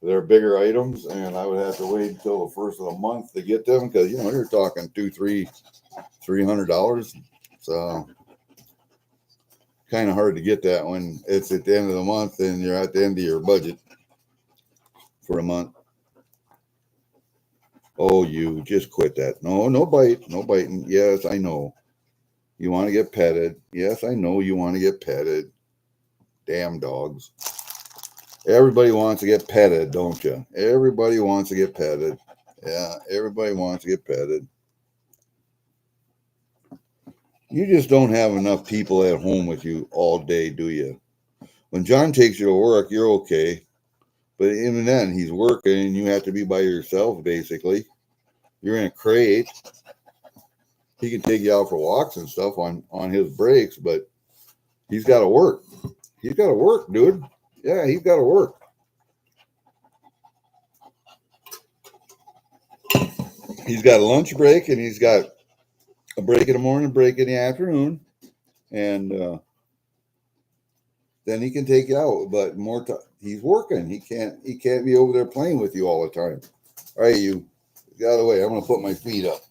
they're bigger items, and I would have to wait until the first of the month to get them because you're talking $300. So kind of hard to get that when it's at the end of the month and you're at the end of your budget for a month. Oh, you just quit that. No biting. Yes, I know. You want to get petted. Yes, I know you want to get petted. Damn dogs. Everybody wants to get petted, don't you? Everybody wants to get petted. Yeah, everybody wants to get petted. You just don't have enough people at home with you all day, do you? When John takes you to work, you're okay. But even then, he's working and you have to be by yourself, basically. You're in a crate. He can take you out for walks and stuff on his breaks, but he's got to work. He's got to work, dude. Yeah, he's got to work. He's got a lunch break, and he's got a break in the morning, break in the afternoon, and then he can take you out. But more time, he's working. He can't be over there playing with you all the time. All right, you get out of the way. I'm gonna put my feet up.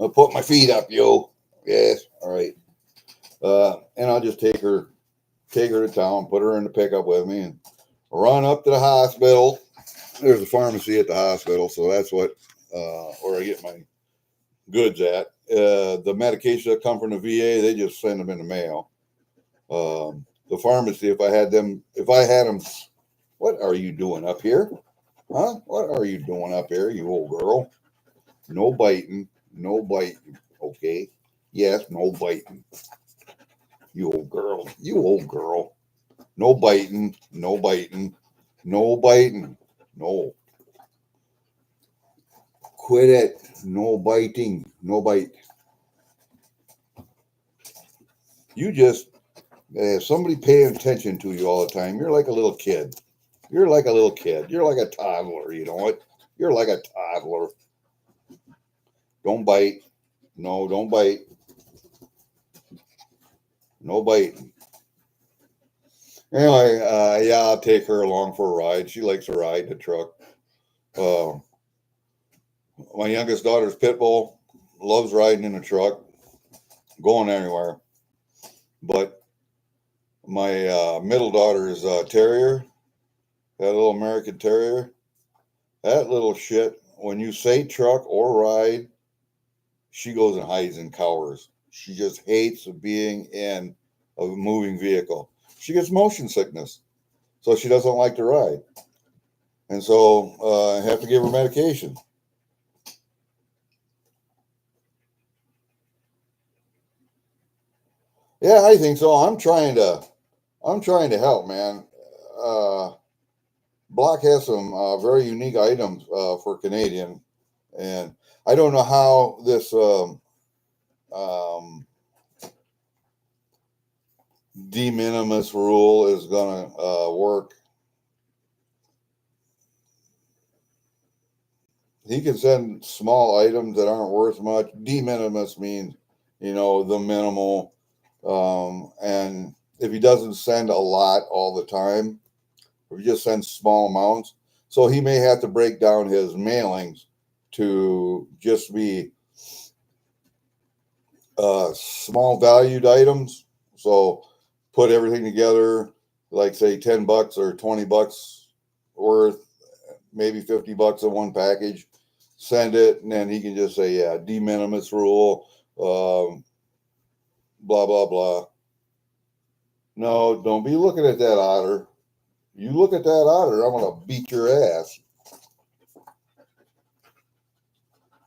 I'll put my feet up, yo. Yes, all right. And I'll just take her to town, put her in the pickup with me, and run up to the hospital. There's a pharmacy at the hospital, so that's where I get my goods at. The medications that come from the VA, they just send them in the mail. The pharmacy, if I had them, what are you doing up here? Huh? What are you doing up here, you old girl? No biting. Okay. Yes, no biting. You old girl. No biting. No. Quit it. No biting. No bite. You just have somebody paying attention to you all the time. You're like a little kid. You're like a toddler. You know what? You're like a toddler. Don't bite. No, don't bite. No biting. Anyway, yeah, I'll take her along for a ride. She likes to ride the truck. My youngest daughter's pit bull, loves riding in a truck, going anywhere. But my middle daughter's terrier, that little American terrier, that little shit, when you say truck or ride, she goes and hides and cowers. She just hates being in a moving vehicle. She gets motion sickness, so she doesn't like to ride. And so I have to give her medication. Yeah, I think so. I'm trying to help, man. Block has some very unique items for Canadian, and I don't know how this de minimis rule is going to work. He can send small items that aren't worth much. De minimis means, the minimal. And if he doesn't send a lot all the time, if he just sends small amounts, so he may have to break down his mailings to just be small valued items. So put everything together, like say $10 or $20 worth, maybe $50 in one package, send it, and then he can just say, yeah, de minimis rule, blah, blah, blah. No, don't be looking at that otter. You look at that otter, I'm going to beat your ass.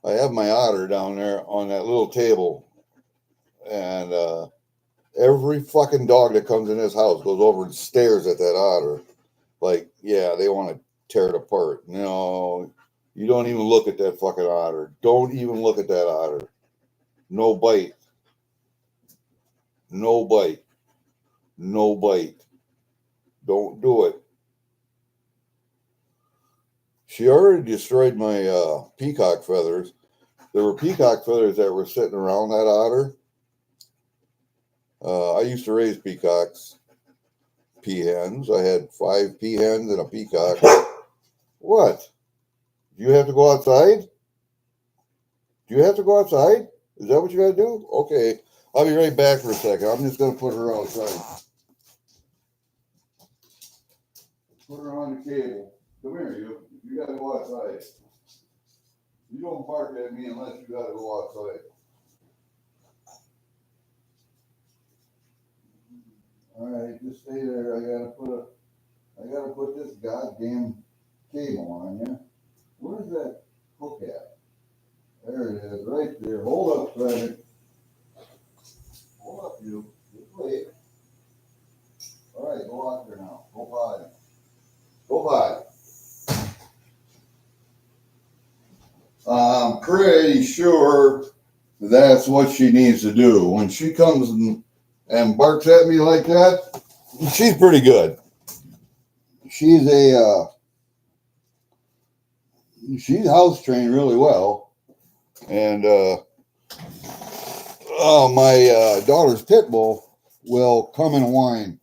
I have my otter down there on that little table, and every fucking dog that comes in this house goes over and stares at that otter. Like, yeah, they want to tear it apart. No, you don't even look at that fucking otter. Don't even look at that otter. No bite. No bite. No bite. Don't do it. She already destroyed my peacock feathers. There were peacock feathers that were sitting around that otter. I used to raise peacocks, peahens. I had 5 peahens and a peacock. What? Do you have to go outside? Do you have to go outside? Is that what you got to do? Okay. I'll be right back for a second. I'm just going to put her outside. Put her on the cable. Come here, you. You got to go outside. You don't bark at me unless you got to go outside. All right, just stay there. I gotta put this goddamn cable on you. Where's that hook at? There it is, right there. Hold up, Frederick. Hold up, you. Just wait. All right, go out there now. Go by. Go by. I'm pretty sure that's what she needs to do. When she comes and barks at me like that, she's pretty good. She's she's house trained really well. And my daughter's pit bull will come and whine,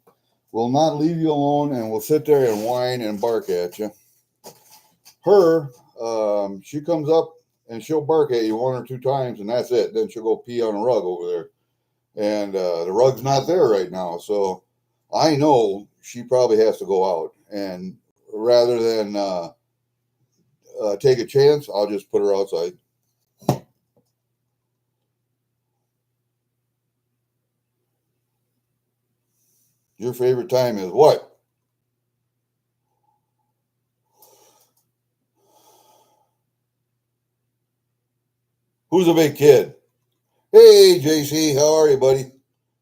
will not leave you alone, and will sit there and whine and bark at you. Her, she comes up and she'll bark at you 1 or 2 times, and that's it. Then she'll go pee on a rug over there. And the rug's not there right now. So I know she probably has to go out. And rather than take a chance, I'll just put her outside. Your favorite time is what? Who's a big kid? Hey, JC, how are you, buddy?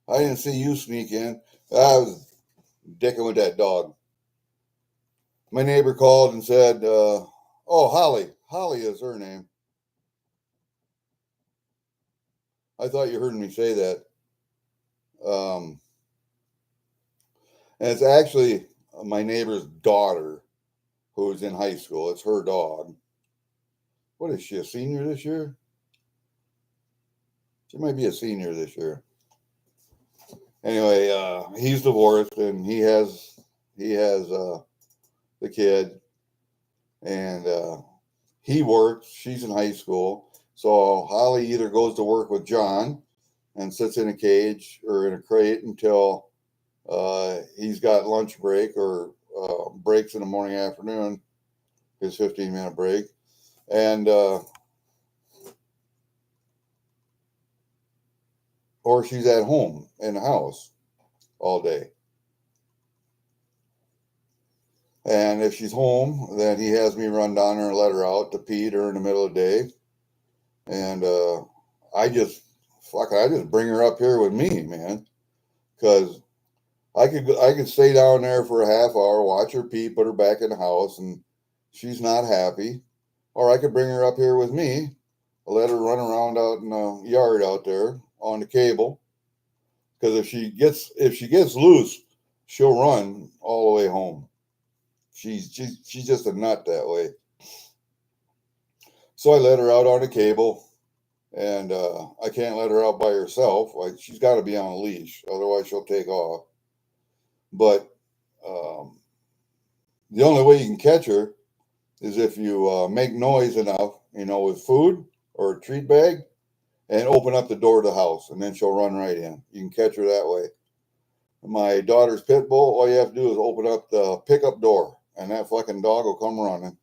I didn't see you sneak in. I was dicking with that dog. My neighbor called and said, oh, Holly. Holly is her name. I thought you heard me say that. And it's actually my neighbor's daughter who's in high school. It's her dog. What is she, a senior this year? She might be a senior this year. Anyway, he's divorced and he has the kid, and he works. She's in high school. So Holly either goes to work with John and sits in a cage or in a crate until he's got lunch break or breaks in the morning, afternoon, his 15-minute break. And or she's at home in the house all day. And if she's home, then he has me run down there and let her out to pee during the middle of the day. And I just bring her up here with me, man, because I could stay down there for a half hour, watch her pee, put her back in the house, and she's not happy. Or I could bring her up here with me, let her run around out in the yard out there on the cable. Because if she gets loose, she'll run all the way home. She's just a nut that way. So I let her out on a cable, and I can't let her out by herself. Like, she's got to be on a leash, otherwise she'll take off. But the only way you can catch her is if you make noise enough, with food or a treat bag, and open up the door to the house, and then she'll run right in. You can catch her that way. My daughter's pit bull, all you have to do is open up the pickup door, and that fucking dog will come running.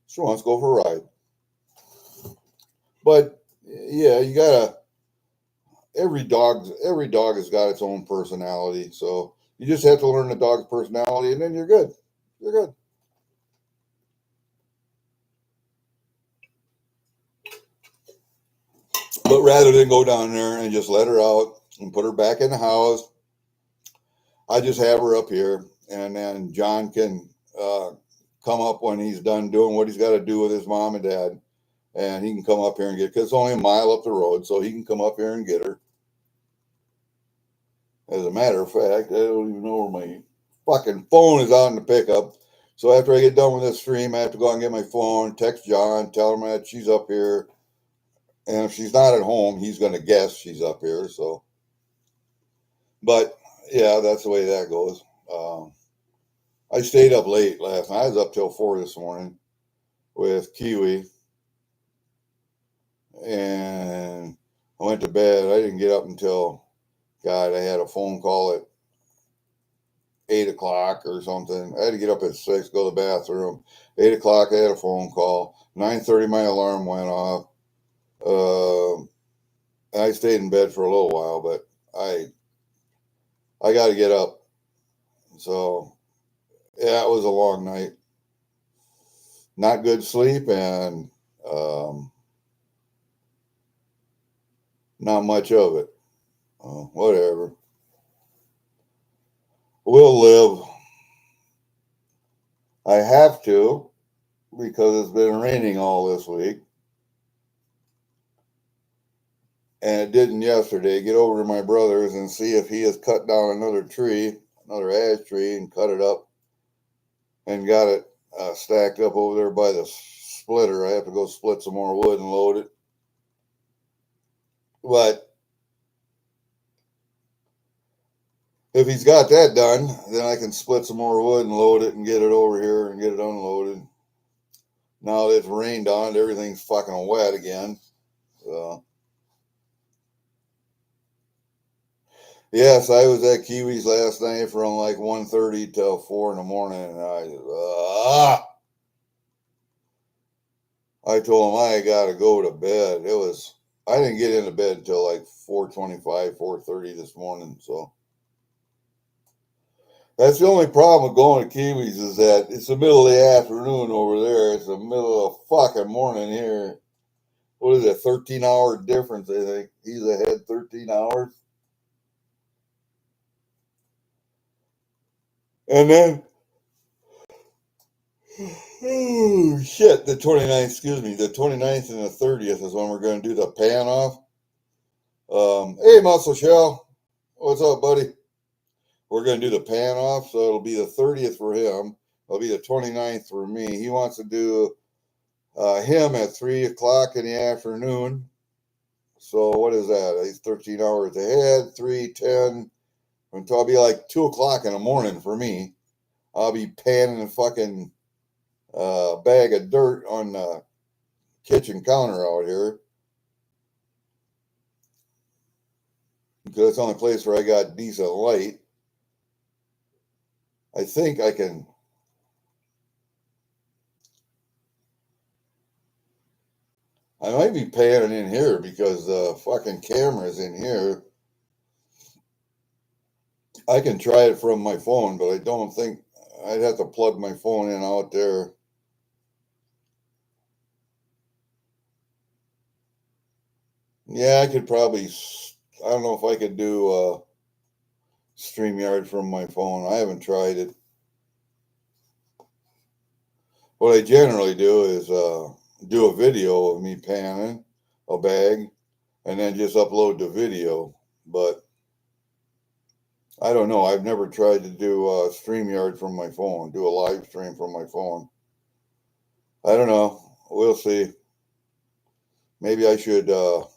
She wants to go for a ride. But yeah, you gotta. Every dog has got its own personality, so you just have to learn the dog's personality, and then you're good. You're good. But rather than go down there and just let her out and put her back in the house, I just have her up here, and then John can come up when he's done doing what he's got to do with his mom and dad, and he can come up here and get, because it's only a mile up the road, so he can come up here and get her. As a matter of fact, I don't even know where my fucking phone is out in the pickup. So after I get done with this stream, I have to go out and get my phone, text John, tell him that she's up here. And if she's not at home, he's going to guess she's up here. So, but yeah, that's the way that goes. I stayed up late last night. I was up till 4 this morning with Kiwi. And I went to bed. I didn't get up until, God, I had a phone call at 8 o'clock or something. I had to get up at 6, go to the bathroom. 8 o'clock, I had a phone call. 9:30, my alarm went off. I stayed in bed for a little while, but I got to get up. So, yeah, it was a long night. Not good sleep, and not much of it. Whatever. We'll live. I have to, because it's been raining all this week. And it didn't yesterday. Get over to my brother's and see if he has cut down another tree, another ash tree, and cut it up and got it stacked up over there by the splitter. I have to go split some more wood and load it. But if he's got that done, then I can split some more wood and load it and get it over here and get it unloaded. Now that it's rained on it, everything's fucking wet again. So, yes, I was at Kiwi's last night from like 1:30 till 4 in the morning, and I told him I gotta go to bed. I didn't get into bed until like 4:25, 4:30 this morning. So that's the only problem with going to Kiwi's, is that it's the middle of the afternoon over there. It's the middle of the fucking morning here. What is it, 13-hour difference, I think. He's ahead 13 hours. And then, oh, shit, the 29th and the 30th is when we're going to do the pan off. Hey, Muscle Shell. What's up, buddy? We're going to do the pan off, so it'll be the 30th for him. It'll be the 29th for me. He wants to do him at 3 o'clock in the afternoon. So what is that? He's 13 hours ahead, 3:10. Until I'll be like 2 o'clock in the morning for me. I'll be panning a fucking bag of dirt on the kitchen counter out here. Because it's the only place where I got decent light. I think I can. I might be panning in here because the fucking camera's in here. I can try it from my phone, but I don't think I'd have to plug my phone in out there. Yeah, I could probably. I don't know if I could do StreamYard from my phone. I haven't tried it. What I generally do is do a video of me panning a bag and then just upload the video. But I don't know. I've never tried to do StreamYard from my phone, do a live stream from my phone. I don't know. We'll see. Maybe I should do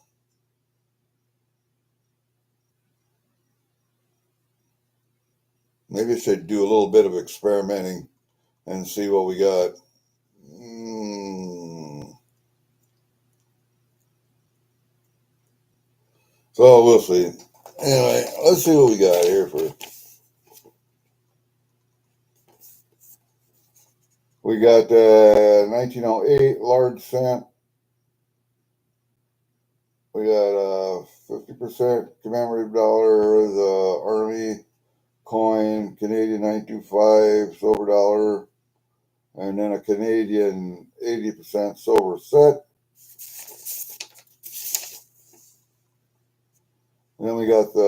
a little bit of experimenting and see what we got. So we'll see. Anyway, let's see what we got here first. We got 1908 large cent. We got 50% commemorative dollar, the Army coin, Canadian 925 silver dollar, and then a Canadian 80% silver set. And then we got the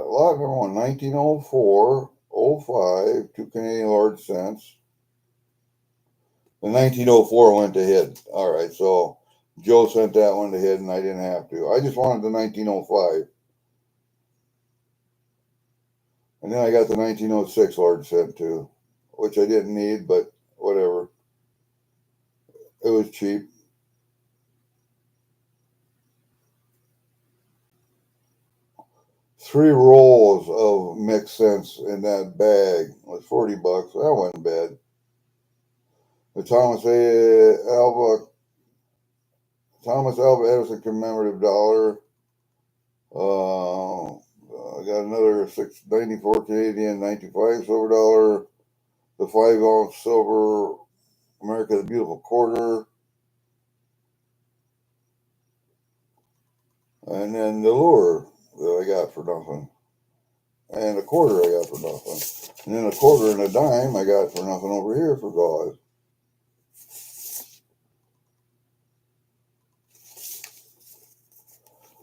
lot number one, 1904, 05, 2 Canadian large cents. The 1904 went to HID. All right, so Joe sent that one to HID and I didn't have to. I just wanted the 1905. And then I got the 1906 large cent too, which I didn't need, but whatever. It was cheap. Three rolls of mixed cents in that bag was $40. That wasn't bad. The Thomas Alva Edison commemorative dollar. I got another 694 Canadian 95 silver dollar. The 5-ounce silver America the Beautiful quarter. And then the lure that I got for nothing. And a quarter I got for nothing. And then a quarter and a dime I got for nothing over here for gauze.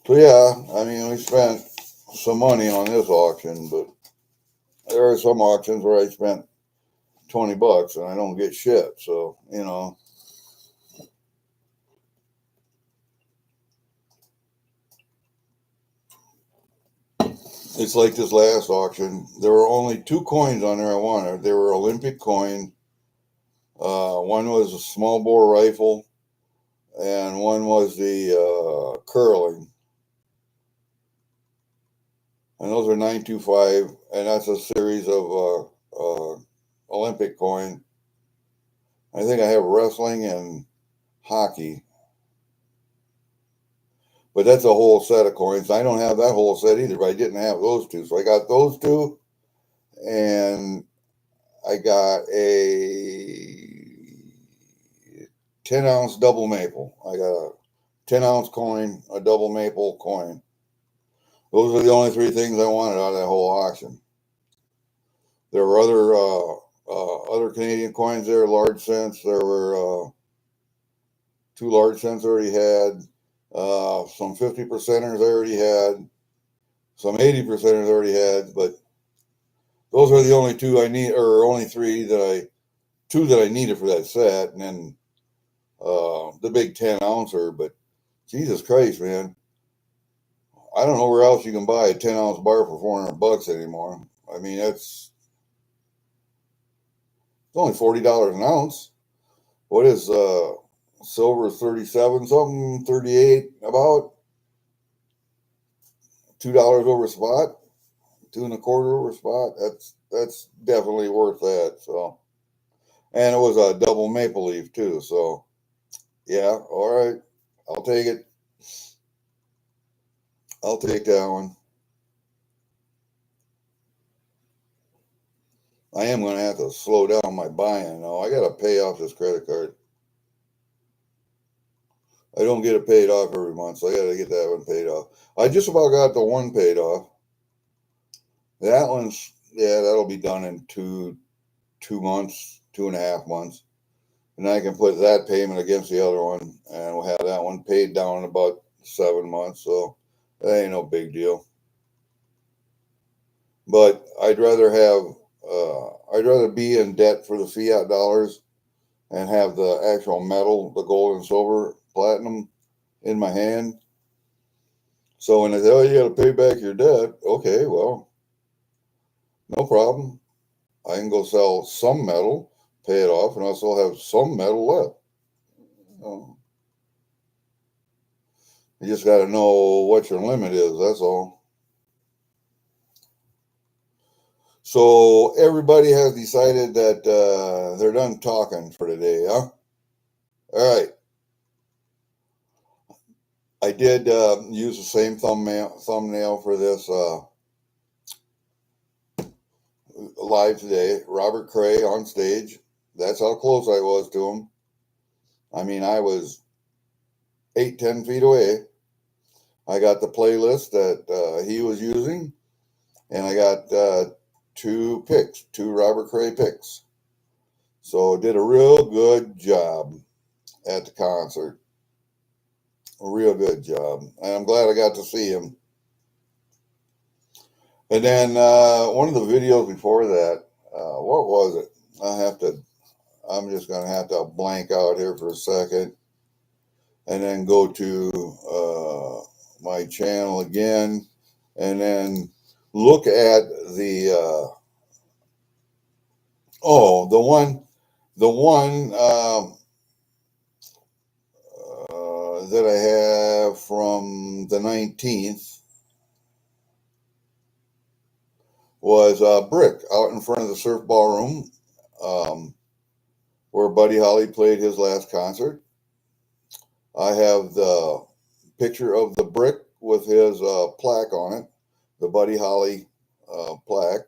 So yeah, I mean, we spent some money on this auction, but there are some auctions where I spent $20 and I don't get shit. So, you know. It's like this last auction. There were only 2 coins on there I wanted. They were Olympic coin. One was a small bore rifle, and one was the curling. And those are 925, and that's a series of Olympic coin. I think I have wrestling and hockey. But that's a whole set of coins. I don't have that whole set either, but I didn't have those 2. So I got those 2, and I got a 10-ounce double maple. I got a 10-ounce coin, a double maple coin. Those are the only 3 things I wanted out of that whole auction. There were other Canadian coins there, large cents. There were 2 large cents I already had. Some 50%ers I already had. Some 80%ers I already had. But those are the only 2 I need, or only 3 2 that I needed for that set. And then the big 10-ouncer. But Jesus Christ, man. I don't know where else you can buy a 10-ounce bar for $400 anymore. I mean, it's only $40 an ounce. What is silver? 37 something, 38 about. $2 over spot, 2 1/4 over spot. That's definitely worth that. So, and it was a double maple leaf too. So, yeah, all right, I'll take it. I'll take that one. I am going to have to slow down my buying though. I got to pay off this credit card. I don't get it paid off every month, so I got to get that one paid off. I just about got the one paid off. That one's, yeah, that'll be done in 2 months, 2.5 months. And I can put that payment against the other one, and we'll have that one paid down in about 7 months. So that ain't no big deal. But I'd rather be in debt for the fiat dollars and have the actual metal, the gold and silver, platinum in my hand. So when they say, oh, you got to pay back your debt, okay, well, No problem. I can go sell some metal, pay it off, and I'll still have some metal left. You just got to know what your limit is. That's all. So everybody has decided that they're done talking for today, huh? All right. I did use the same thumbnail for this live today. Robert Cray on stage. That's how close I was to him. I mean, I was 8-10 feet away. I got the playlist that he was using, and I got two Robert Cray picks. So did a real good job at the concert. A real good job. And I'm glad I got to see him. And then one of the videos before that, what was it? I'm just going to have to blank out here for a second and then go to my channel again and then look at the, the one that I have from the 19th was Brick out in front of the surf ballroom where Buddy Holly played his last concert. I have the picture of the Brick with his plaque on it, the Buddy Holly plaque,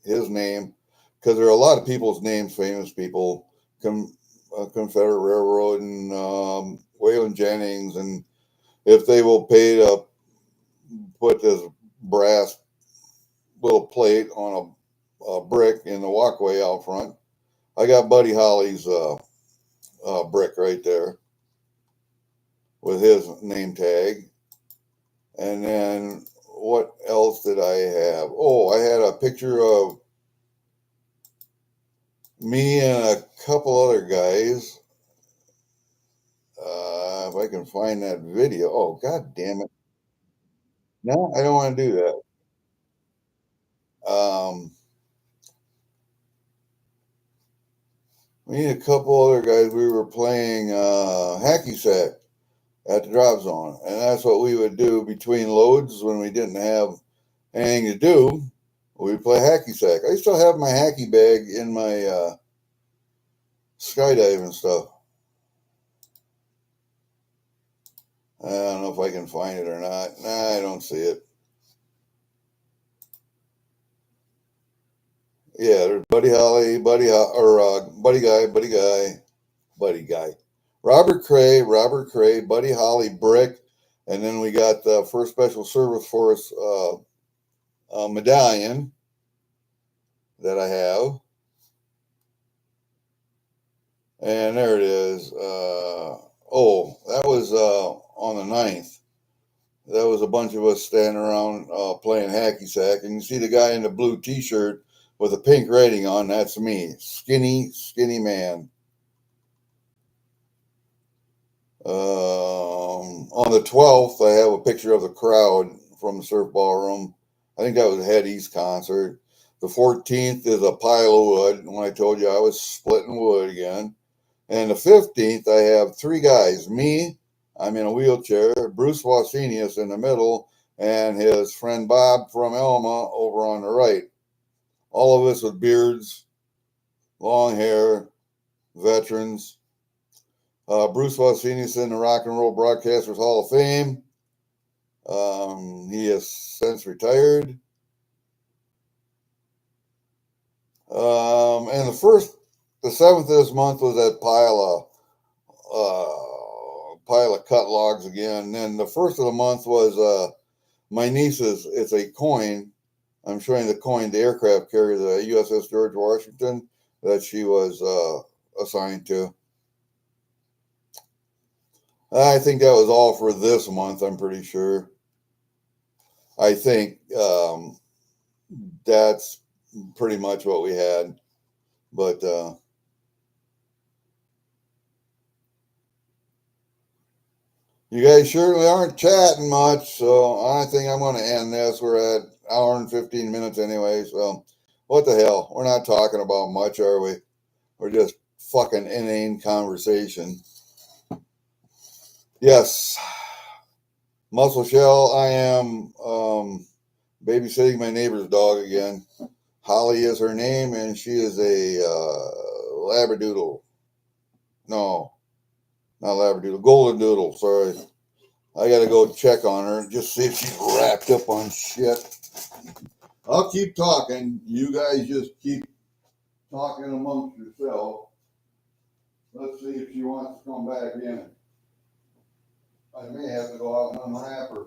his name, because there are a lot of people's names, famous people, Confederate Railroad and Waylon Jennings, and if they will pay to put this brass little plate on a brick in the walkway out front, I got Buddy Holly's brick right there with his name tag. And then what else did I have? Oh, I had a picture of me and a couple other guys. If I can find that video. Oh, God damn it. No, I don't want to do that. Me and a couple other guys, we were playing hacky sack at the drop zone. And that's what we would do between loads when we didn't have anything to do. We'd play hacky sack. I still have my hacky bag in my skydiving stuff. I don't know if I can find it or not. Nah, I don't see it. Yeah, there's Buddy Holly, Buddy Guy. Robert Cray, Buddy Holly, Brick, and then we got the first special service force medallion that I have. And there it is. That was on the 9th. That was a bunch of us standing around playing hacky sack. And you see the guy in the blue t-shirt with a pink writing on. That's me. Skinny man. On the 12th, I have a picture of the crowd from the surf ballroom. I think that was Hetty's concert. The 14th is a pile of wood. When I told you I was splitting wood again. And the 15th, I have three guys. Me, I'm in a wheelchair. Bruce Wasenius in the middle, and his friend Bob from Elma over on the right. All of us with beards, long hair, veterans. Bruce Wasenius in the Rock and Roll Broadcasters Hall of Fame. He has since retired. And the 7th of this month was that pile of cut logs again. And then the 1st of the month was my niece's. It's a coin. I'm showing the coin, the aircraft carrier, the USS George Washington, that she was assigned to. I think that was all for this month, I'm pretty sure. I think that's pretty much what we had. But You guys certainly aren't chatting much, so I think I'm going to end this. We're at hour and 15 minutes anyway, so what the hell? We're not talking about much, are we? We're just fucking inane conversation. Yes, Muscle Shell, I am babysitting my neighbor's dog again. Holly is her name, and she is a Labradoodle. No, not Labradoodle, Golden Doodle, sorry. I gotta go check on her and just see if she's wrapped up on shit. I'll keep talking. You guys just keep talking amongst yourselves. Let's see if she wants to come back in. I may have to go out and unwrap her.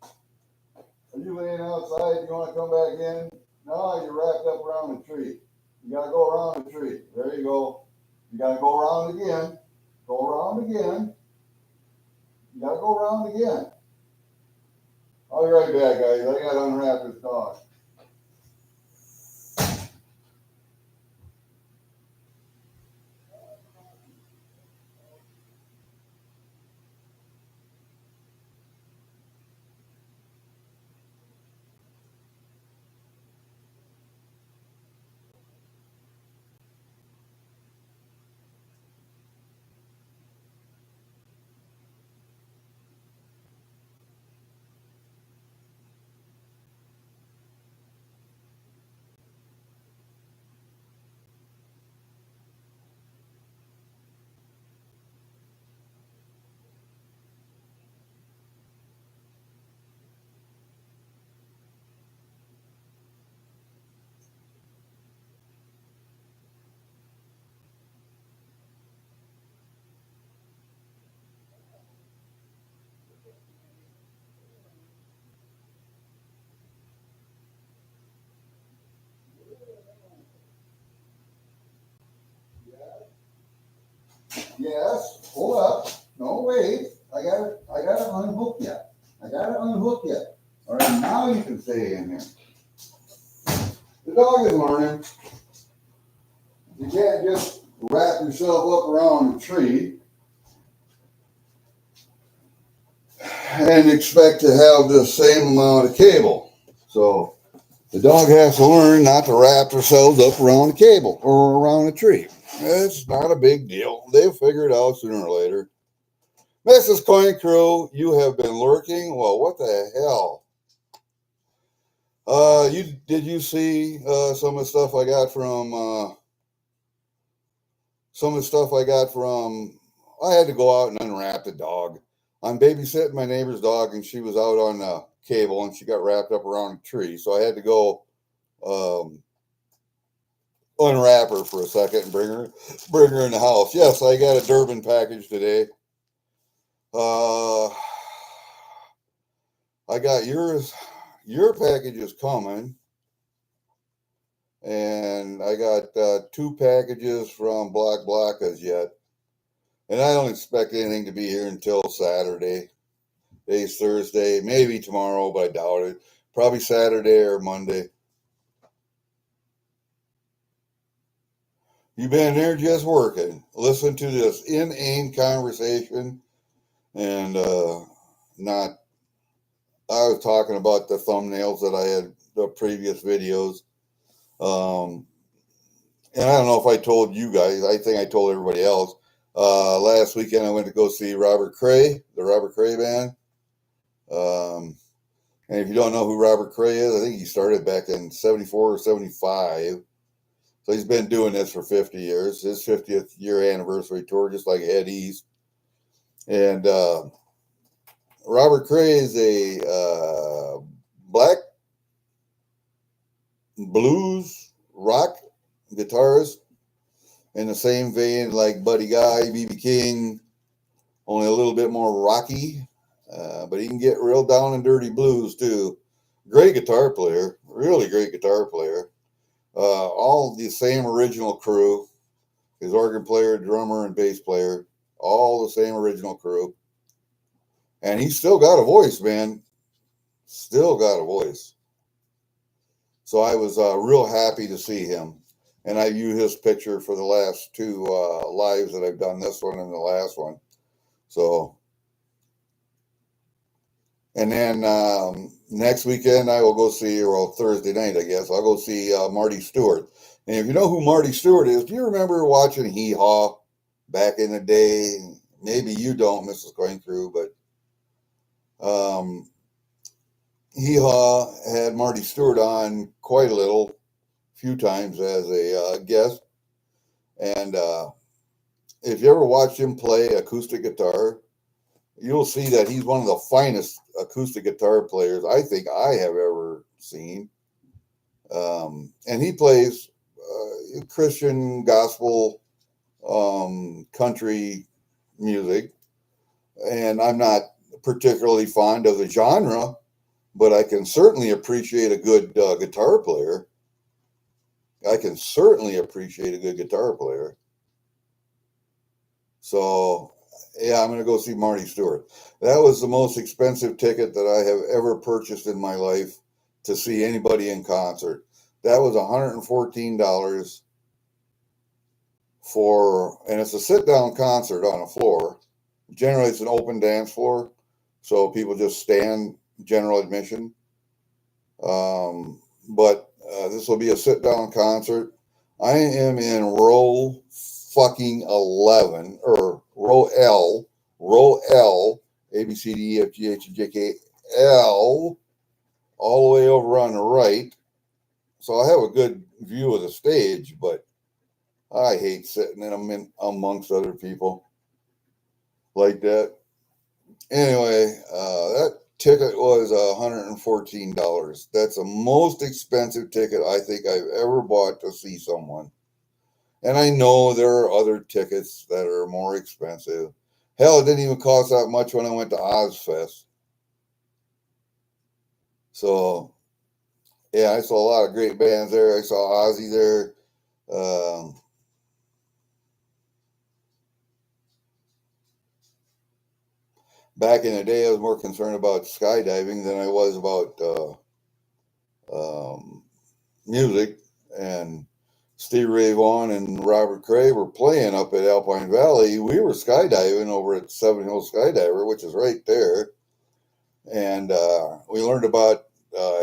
Are you laying outside? You want to come back in? No, you're wrapped up around the tree. You gotta go around the tree. There you go. You gotta go around again. Go around again. You gotta go around again. I'll be right back, guys. I gotta unwrap this dog. Yes, hold up. No, wait. I gotta unhook you. I gotta unhook you. All right, now you can stay in there. The dog is learning. You can't just wrap yourself up around a tree and expect to have the same amount of cable. So the dog has to learn not to wrap themselves up around a cable or around a tree. It's not a big deal. They'll figure it out sooner or later. Mrs. Coin Crew, you have been lurking. Well, what the hell? Did you see some of the stuff I got from I had to go out and unwrap the dog. I'm babysitting my neighbor's dog, and she was out on the cable, and she got wrapped up around a tree. So I had to go unwrap her for a second and bring her in the house. Yes, I got a Durbin package today. I got yours. Your package is coming. And I got 2 packages from Black Blackas yet. And I don't expect anything to be here until Saturday. Today's Thursday, maybe tomorrow, but I doubt it. Probably Saturday or Monday. You've been there just working. Listen to this inane conversation and not. I was talking about the thumbnails that I had the previous videos. And I don't know if I told you guys. I think I told everybody else. Last weekend I went to go see Robert Cray, the Robert Cray band. And if you don't know who Robert Cray is, I think he started back in 74 or 75. So he's been doing this for 50 years. His 50th year anniversary tour, just like Ed East. And Robert Cray is a black blues rock guitarist in the same vein like Buddy Guy, B.B. King, only a little bit more rocky. But he can get real down and dirty blues too. Great guitar player, really great guitar player. All the same original crew. His organ player, drummer, and bass player, all the same original crew. And he's still got a voice, man. Still got a voice. So I was real happy to see him. And I view his picture for the last 2 lives that I've done, this one and the last one. So And then next weekend I will go see, or Thursday night, I guess, I'll go see Marty Stewart. And if you know who Marty Stewart is, do you remember watching Hee Haw back in the day? Maybe you don't, Mrs. Coin Crew, but Hee Haw had Marty Stewart on quite a few times as a guest. And if you ever watch him play acoustic guitar, you'll see that he's one of the finest acoustic guitar players I think I have ever seen. And he plays Christian gospel country music. And I'm not particularly fond of the genre, but I can certainly appreciate a good guitar player. I can certainly appreciate a good guitar player. So, yeah, I'm going to go see Marty Stewart. That was the most expensive ticket that I have ever purchased in my life to see anybody in concert. That was $114 and it's a sit-down concert on a floor. Generally, it's an open dance floor, so people just stand, general admission. But this will be a sit-down concert. I am in row fucking 11, or row L, A, B, C, D, E, F, G, H, J, K, L, all the way over on the right. So I have a good view of the stage, but I hate sitting amongst other people like that. Anyway, that ticket was $114. That's the most expensive ticket I think I've ever bought to see someone. And I know there are other tickets that are more expensive. Hell, it didn't even cost that much when I went to Ozfest. So, yeah, I saw a lot of great bands there. I saw Ozzy there. Back in the day, I was more concerned about skydiving than I was about music. And Steve Ray Vaughan and Robert Cray were playing up at Alpine Valley. We were skydiving over at Seven Hills Skydiver, which is right there. And we learned about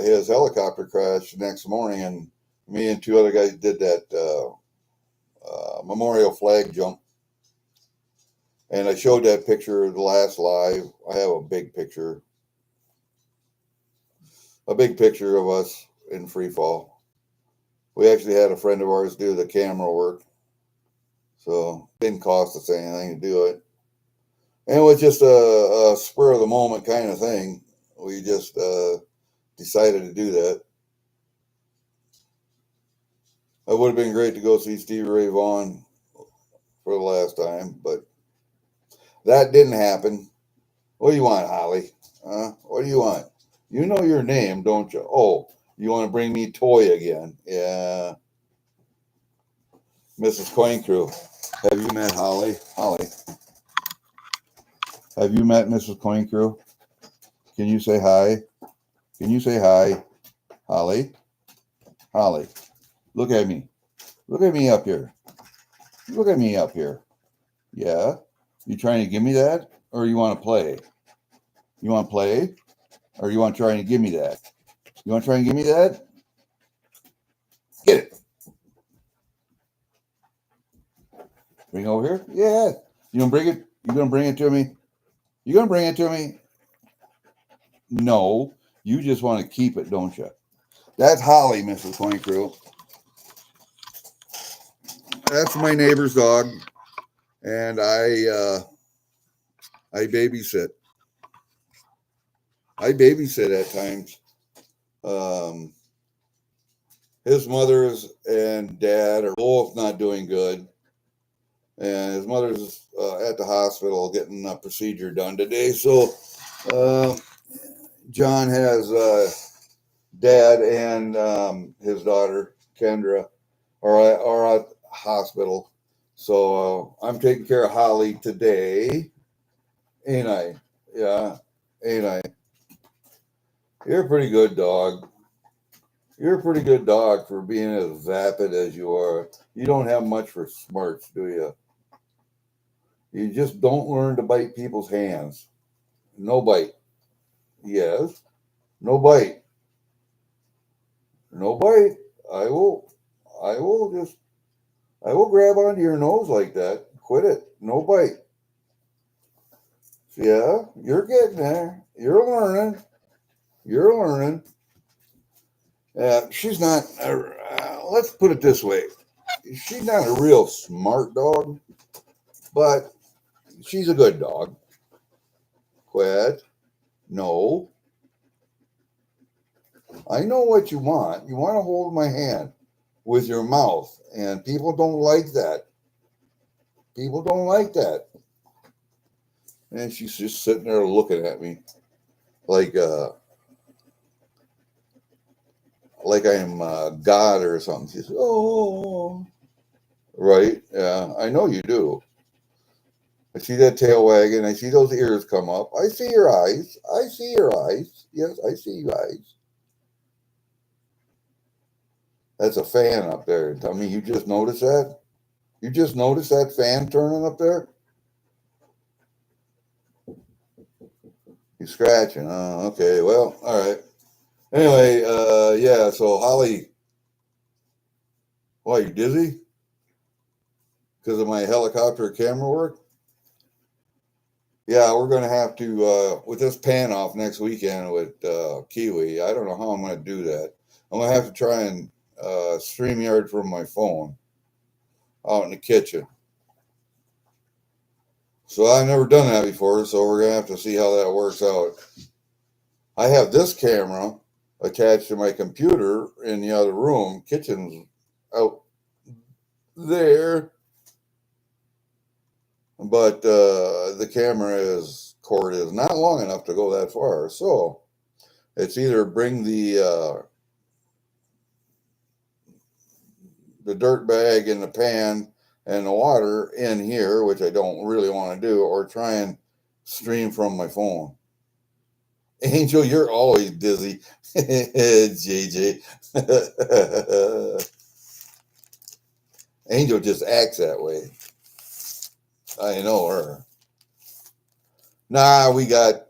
his helicopter crash the next morning. And me and two other guys did that memorial flag jump. And I showed that picture of the last live. I have a big picture of us in free fall. We actually had a friend of ours do the camera work. So it didn't cost us anything to do it. And it was just a spur of the moment kind of thing. We just decided to do that. It would have been great to go see Stevie Ray Vaughan for the last time, but that didn't happen. What do you want, Holly? What do you want? You know your name, don't you? Oh, you want to bring me toy again? Yeah. Mrs. Coin Crew, have you met Holly? Holly, have you met Mrs. Coin Crew? Can you say hi? Can you say hi? Holly? Holly, look at me. Look at me up here. Look at me up here. Yeah? You trying to give me that? Or you want to play? You want to play? Or you want to try and give me that? You want to try and give me that? Get it. Bring it over here? Yeah. You gonna bring it? You gonna bring it to me? You gonna bring it to me? No. You just want to keep it, don't you? That's Holly, Mrs. Coin Crew. That's my neighbor's dog. And I babysit. I babysit at times. His mother's and dad are both not doing good. And his mother's at the hospital getting a procedure done today. So John has dad and his daughter, Kendra, are at hospital. So I'm taking care of Holly today. Ain't I? Yeah, ain't I? You're a pretty good dog. You're a pretty good dog for being as vapid as you are. You don't have much for smarts, do you? You just don't learn to bite people's hands. No bite. Yes. No bite. No bite. I will just, I will grab onto your nose like that. Quit it. No bite. Yeah, you're getting there. You're learning. You're learning. She's not, let's put it this way. She's not a real smart dog, but she's a good dog. Quit. No. I know what you want. You want to hold my hand with your mouth, and people don't like that. People don't like that. And she's just sitting there looking at me like like I'm God or something. She says, "Oh, right, yeah, I know you do. I see that tail wagging. I see those ears come up. I see your eyes. I see your eyes. Yes, I see you eyes. That's a fan up there. Tell me, you just noticed that? You just noticed that fan turning up there? You scratching? Oh, okay. Well, all right. Anyway, yeah. So Holly, why you dizzy? Because of my helicopter camera work? Yeah, we're gonna have to with this pan off next weekend with Kiwi. I don't know how I'm gonna do that. I'm gonna have to try and StreamYard from my phone out in the kitchen. So I've never done that before, so we're gonna have to see how that works out. I have this camera attached to my computer in the other room. Kitchen's out there, but the camera cord is not long enough to go that far. So it's either bring the dirt bag in the pan and the water in here, which I don't really want to do, or try and stream from my phone. Angel, you're always dizzy. JJ. Angel just acts that way. I know her. Nah, we got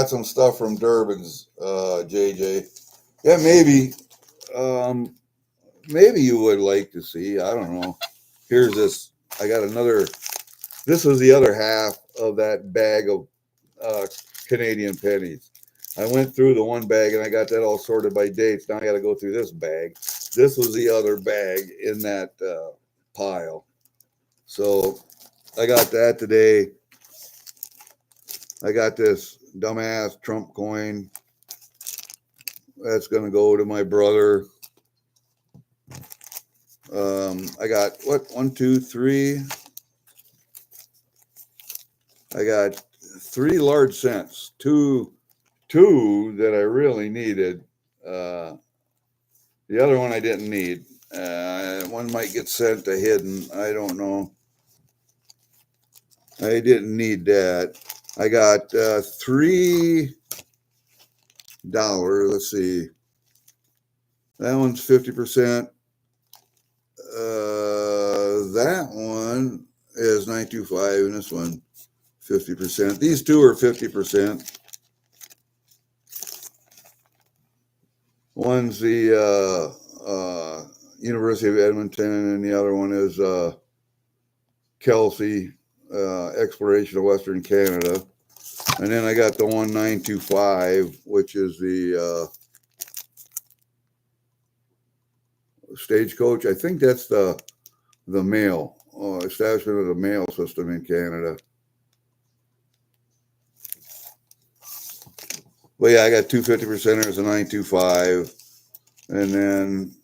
some stuff from Durbin's, JJ. Yeah, um, maybe you would like to see. I don't know. Here's this. I got another. This was the other half of that bag of uh, Canadian pennies. I went through the one bag and I got that all sorted by dates. Now I got to go through this bag. This was the other bag in that pile. So I got that today. I got this dumbass Trump coin. That's going to go to my brother. I got what? 1, 2, 3. I got 3 large cents. Two that I really needed. The other one I didn't need. One might get sent to hidden. I don't know. I didn't need that. I got $3. Let's see. That one's 50%. That one is 925, and this one 50%. These two are 50%. One's the University of Edmonton, and the other one is Kelsey Exploration of Western Canada. And then I got the 1925, which is the Stagecoach. I think that's the mail establishment of the mail system in Canada. But yeah, I got 2 50%ers, a 925, and then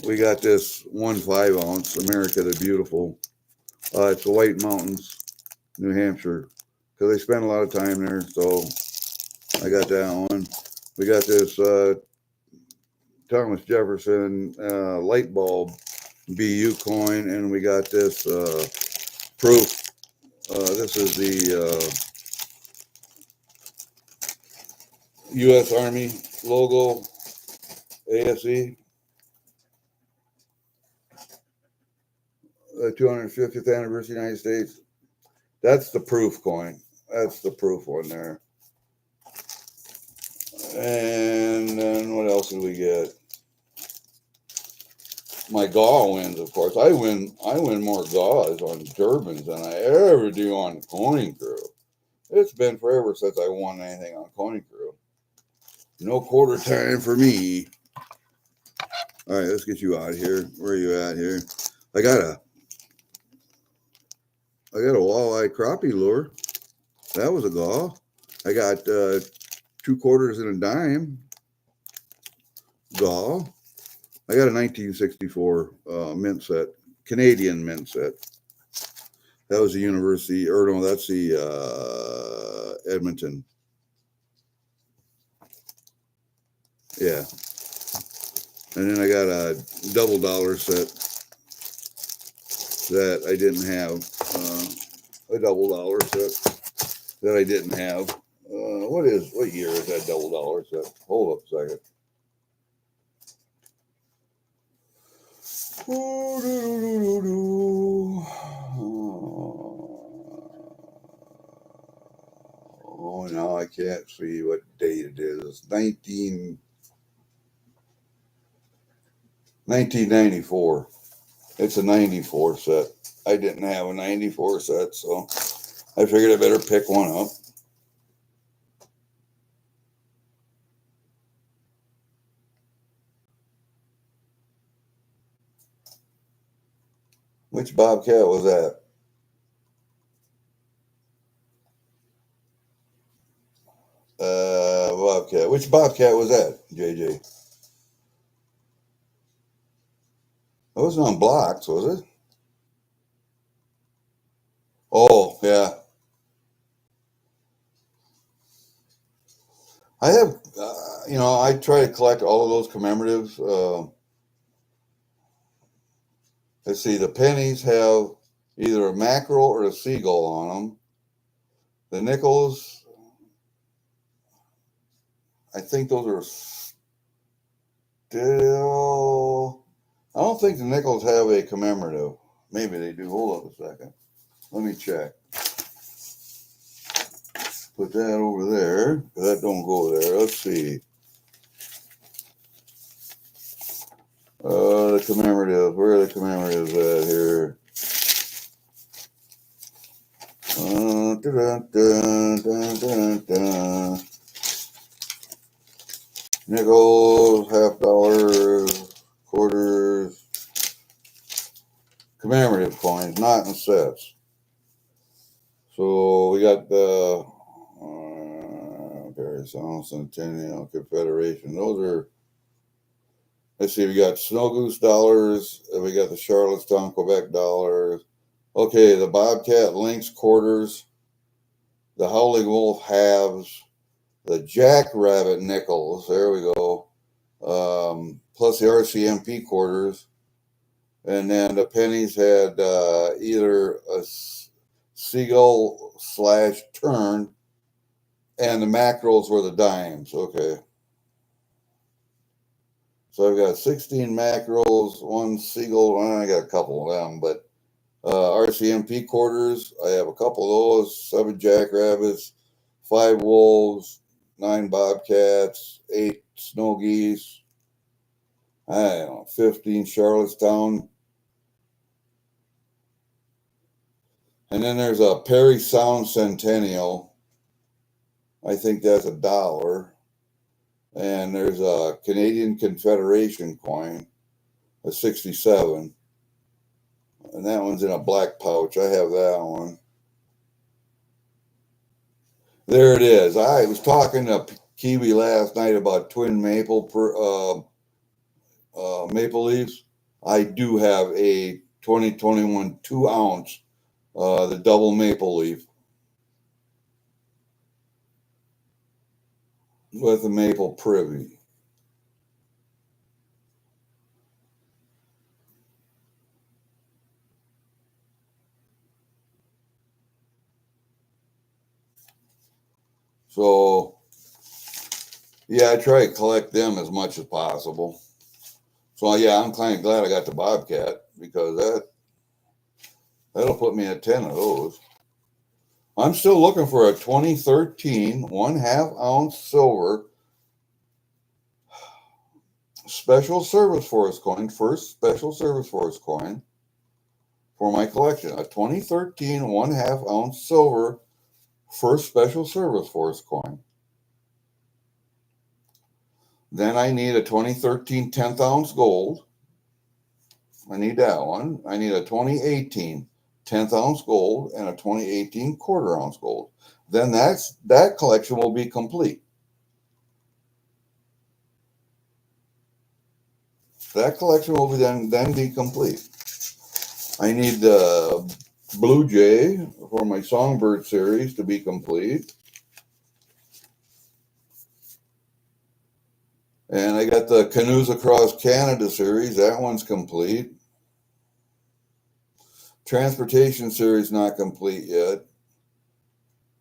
we got this 1 5-ounce America the Beautiful. It's the White Mountains, New Hampshire, because they spend a lot of time there. So I got that one. We got this Thomas Jefferson light bulb BU coin, and we got this proof. This is the U.S. Army logo, ASE, 250th anniversary of the United States. That's the proof coin. That's the proof one there. And then what else did we get? My gaw wins, of course. I win more gaws on Durbins than I ever do on Coin Crew. It's been forever since I won anything on Coin Crew. No quarter time for me. All right, let's get you out of here. Where are you at here? I got a walleye crappie lure. That was a gaw. I got 2 quarters and a dime gaw. I got a 1964 mint set, Canadian mint set. That was the university, or no, that's the Edmonton. Yeah. And then I got a double dollar set that I didn't have. A double dollar set that I didn't have. What year is that double dollar set? Hold up a second. Oh, now I can't see what date it is. 1994. It's a 94 set. I didn't have a 94 set, so I figured I better pick one up. Which bobcat was that? Bobcat. Which bobcat was that, JJ? It wasn't on blocks, was it? Oh, yeah. I have, I try to collect all of those commemoratives. Let's see, the pennies have either a mackerel or a seagull on them. The nickels, I think those are still, I don't think the nickels have a commemorative. Maybe they do. Hold up a second. Let me check. Put that over there. That don't go there. Let's see. The commemoratives. Where are the commemoratives at here? Nickels, half dollars, quarters, commemorative coins, not in sets. So we got the Centennial Confederation. Those are, let's see, we got Snow Goose dollars, and we got the Charlottetown, Quebec dollars. Okay, the Bobcat Lynx quarters, the Howling Wolf halves, the Jackrabbit nickels, there we go, plus the RCMP quarters. And then the pennies had either a seagull / tern, and the mackerels were the dimes. Okay. So I've got 16 mackerels, 1 seagull. Well, I got a couple of them, but RCMP quarters, I have a couple of those, 7 jackrabbits, 5 wolves, 9 bobcats, 8 snow geese, I don't know, 15 Charlottetown. And then there's a Perry Sound Centennial. I think that's $1. And there's a Canadian Confederation coin, a 67. And that one's in a black pouch. I have that one. There it is. I was talking to Kiwi last night about twin maple leaves. I do have a 2021 2-ounce, the double maple leaf with the maple privy. So, yeah, I try to collect them as much as possible. So, yeah, I'm kind of glad I got the bobcat, because that'll put me at 10 of those. I'm still looking for a 2013 1/2 ounce silver special service force coin, first special service force coin for my collection. A 2013 1/2 ounce silver first special service force coin. Then I need a 2013 10th ounce gold. I need that one. I need a 2018 10th ounce gold and a 2018 quarter ounce gold. Then that collection will be complete. That collection will be then be complete. I need the Blue Jay for my Songbird series to be complete. And I got the Canoes Across Canada series. That one's complete. Transportation series not complete yet.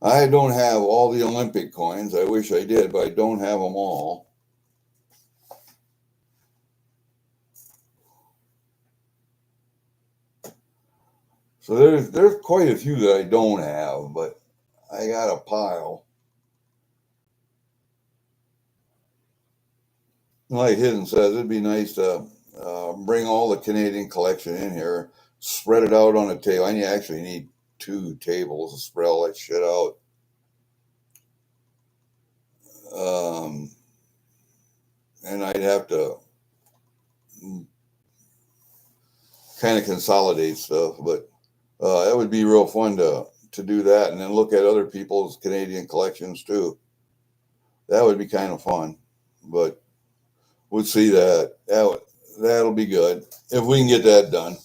I don't have all the Olympic coins. I wish I did, but I don't have them all. So there's quite a few that I don't have, but I got a pile. Like Hidden says, it'd be nice to bring all the Canadian collection in here, spread it out on a table. I actually need 2 tables to spread all that shit out. And I'd have to kind of consolidate stuff, but that would be real fun to do that, and then look at other people's Canadian collections too. That would be kind of fun, but we'll see that. That'll be good if we can get that done.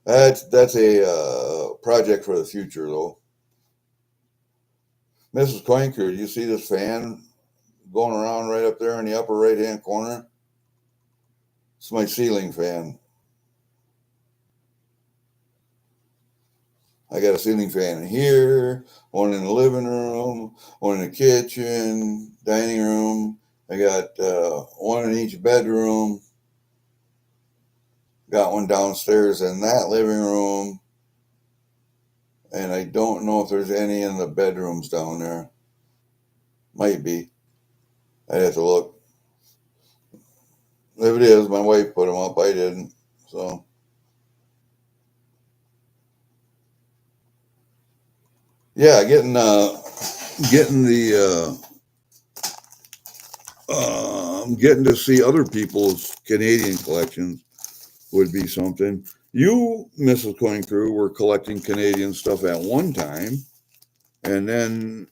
That's a project for the future, though. Mrs. Coinker, do you see this fan going around right up there in the upper right-hand corner? It's my ceiling fan. I got a ceiling fan in here, one in the living room, one in the kitchen, dining room. I got one in each bedroom. Got one downstairs in that living room. And I don't know if there's any in the bedrooms down there. Might be. I'd have to look. If it is, my wife put them up. I didn't. So. Yeah, getting the getting to see other people's Canadian collections would be something. You, Mrs. Coin Crew, were collecting Canadian stuff at one time, and then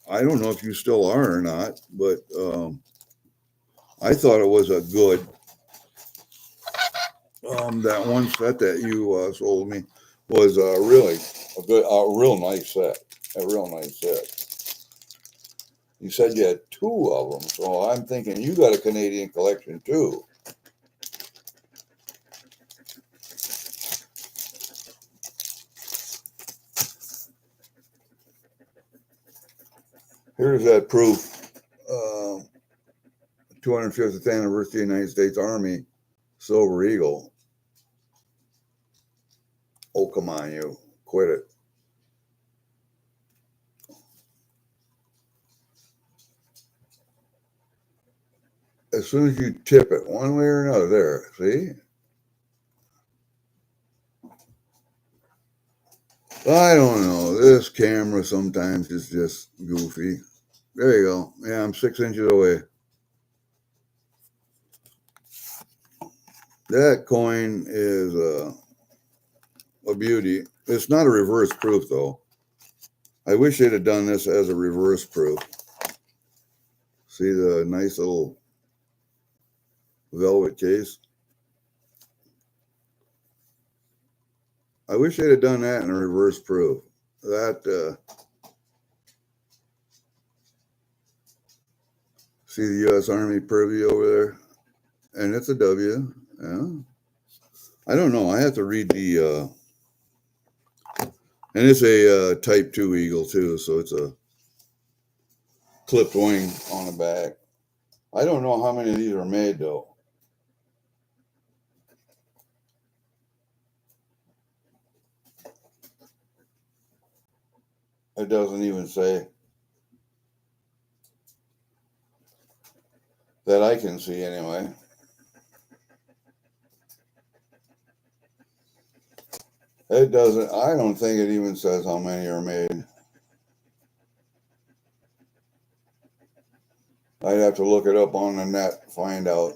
I don't know if you still are or not, but I thought it was a good that one set that you sold me was really a real nice set, a real nice set. You said you had 2 of them, so I'm thinking you got a Canadian collection too. Here's that proof. 250th anniversary of the United States Army Silver Eagle. Oh, come on, you. Quit it. As soon as you tip it one way or another, there, see? I don't know. This camera sometimes is just goofy. There you go. Yeah, I'm 6 inches away. That coin is a beauty. It's not a reverse proof, though. I wish they'd have done this as a reverse proof. See the nice little velvet case? I wish they'd have done that in a reverse proof. That, see the U.S. Army purview over there? And it's a W. Yeah. I don't know. I have to read the, and it's a Type 2 Eagle, too, so it's a clipped wing on the back. I don't know how many of these are made, though. It doesn't even say that I can see anyway. It doesn't, I don't think it even says how many are made. I'd have to look it up on the net, find out.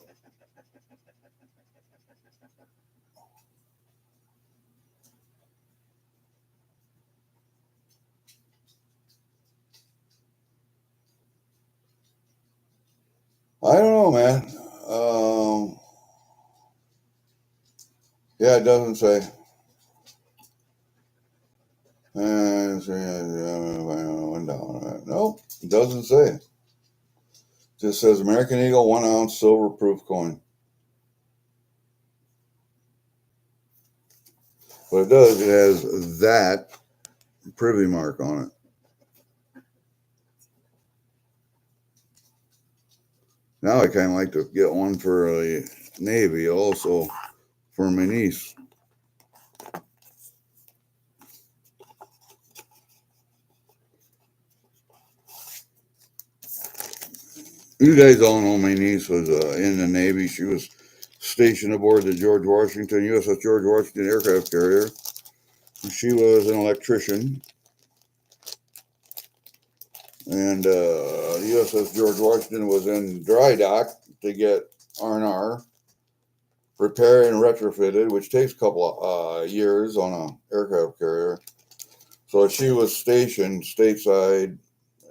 I don't know, man. Yeah, it doesn't say. Nope, it doesn't say. Just says American Eagle 1 ounce silver proof coin. But it does, it has that privy mark on it. Now I kind of like to get one for the Navy also for my niece. You guys all know my niece was in the Navy. She was stationed aboard the George Washington, USS George Washington aircraft carrier. She was an electrician. And USS George Washington was in dry dock to get R&R repaired and retrofitted, which takes a couple of years on an aircraft carrier. So she was stationed stateside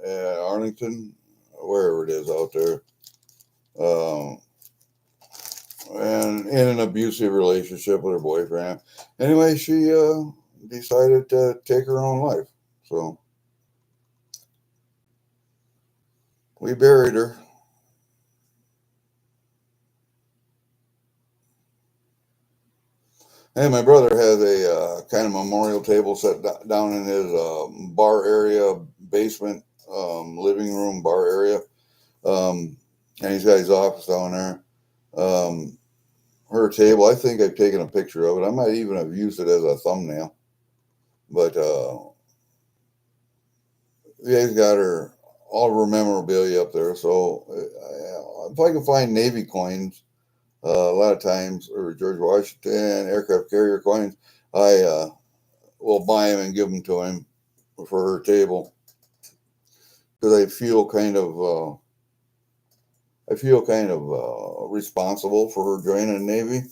at Arlington, wherever it is out there, and in an abusive relationship with her boyfriend. Anyway, she decided to take her own life. So we buried her. And my brother has a kind of memorial table set down in his bar area, basement, living room, bar area. And he's got his office down there. Her table, I think I've taken a picture of it. I might even have used it as a thumbnail. But yeah, he's got her all of her memorabilia up there. So if I can find Navy coins, a lot of times, or George Washington aircraft carrier coins, I will buy them and give them to him for her table because I feel kind of responsible for her joining the Navy.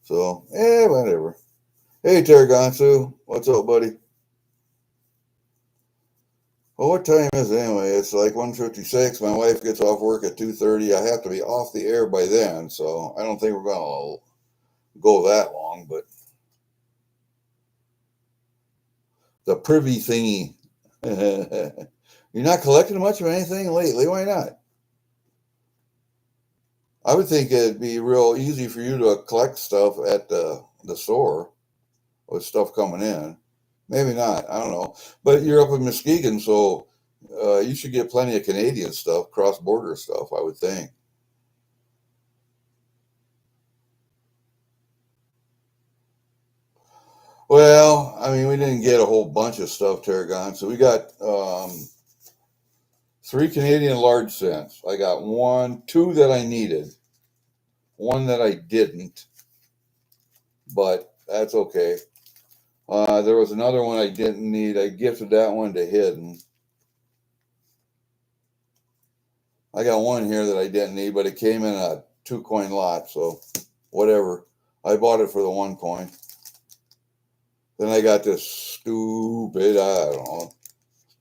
So whatever. Hey, Targansu, what's up, buddy? Well, what time is it anyway? It's like 1:56. My wife gets off work at 2:30. I have to be off the air by then, so I don't think we're gonna go that long. But the privy thingy. You're not collecting much of anything lately. Why not? I would think it'd be real easy for you to collect stuff at the store with stuff coming in. Maybe not. I don't know. But you're up in Muskegon, so you should get plenty of Canadian stuff, cross-border stuff, I would think. Well, I mean, we didn't get a whole bunch of stuff, Tarragon. So we got 3 Canadian large cents. I got 2 that I needed, 1 that I didn't, but that's okay. There was another one I didn't need. I gifted that one to Hidden. I got 1 here that I didn't need, but it came in a 2-coin lot, so whatever. I bought it for the 1 coin. Then I got this stupid, I don't know,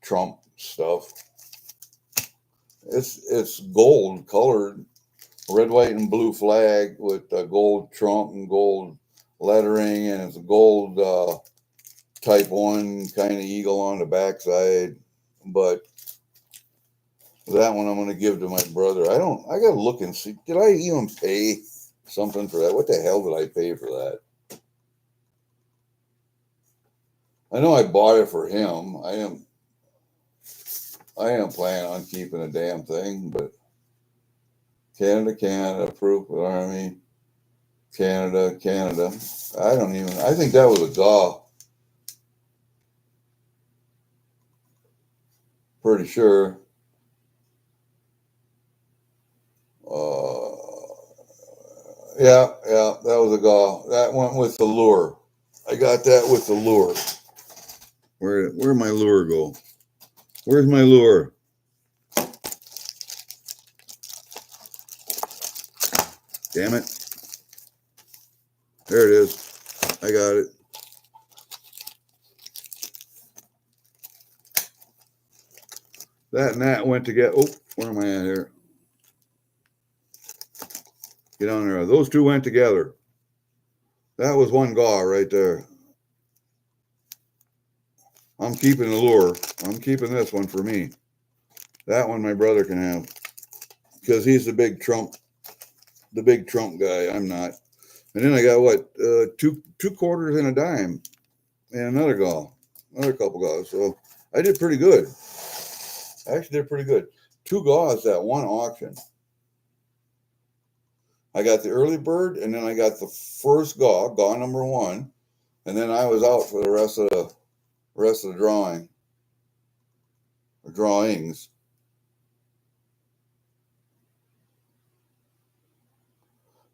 Trump stuff. It's gold colored, red, white, and blue flag with gold Trump and gold lettering, and it's a gold type 1 kind of eagle on the backside. But that one I'm going to give to my brother. I got to look and see. Did I even pay something for that? What the hell did I pay for that? I know I bought it for him. I am planning on keeping the damn thing, but Canada, proof of Army, Canada. I think that was a GAW. Pretty sure. Yeah, that was a gaw. That went with the lure. I got that with the lure. Where'd my lure go? Where's my lure? Damn it. There it is. I got it. That and that went together. Oh, where am I at here? Get on there. Those two went together. That was one gaw right there. I'm keeping the lure. I'm keeping this one for me. That one my brother can have. Because he's the big trump guy. I'm not. And then I got what? Two quarters and a dime. And another couple gaws. So I did pretty good. I actually did pretty good. 2 gaws at one auction. I got the early bird, and then I got the first gaw number 1, and then I was out for the rest of the drawings.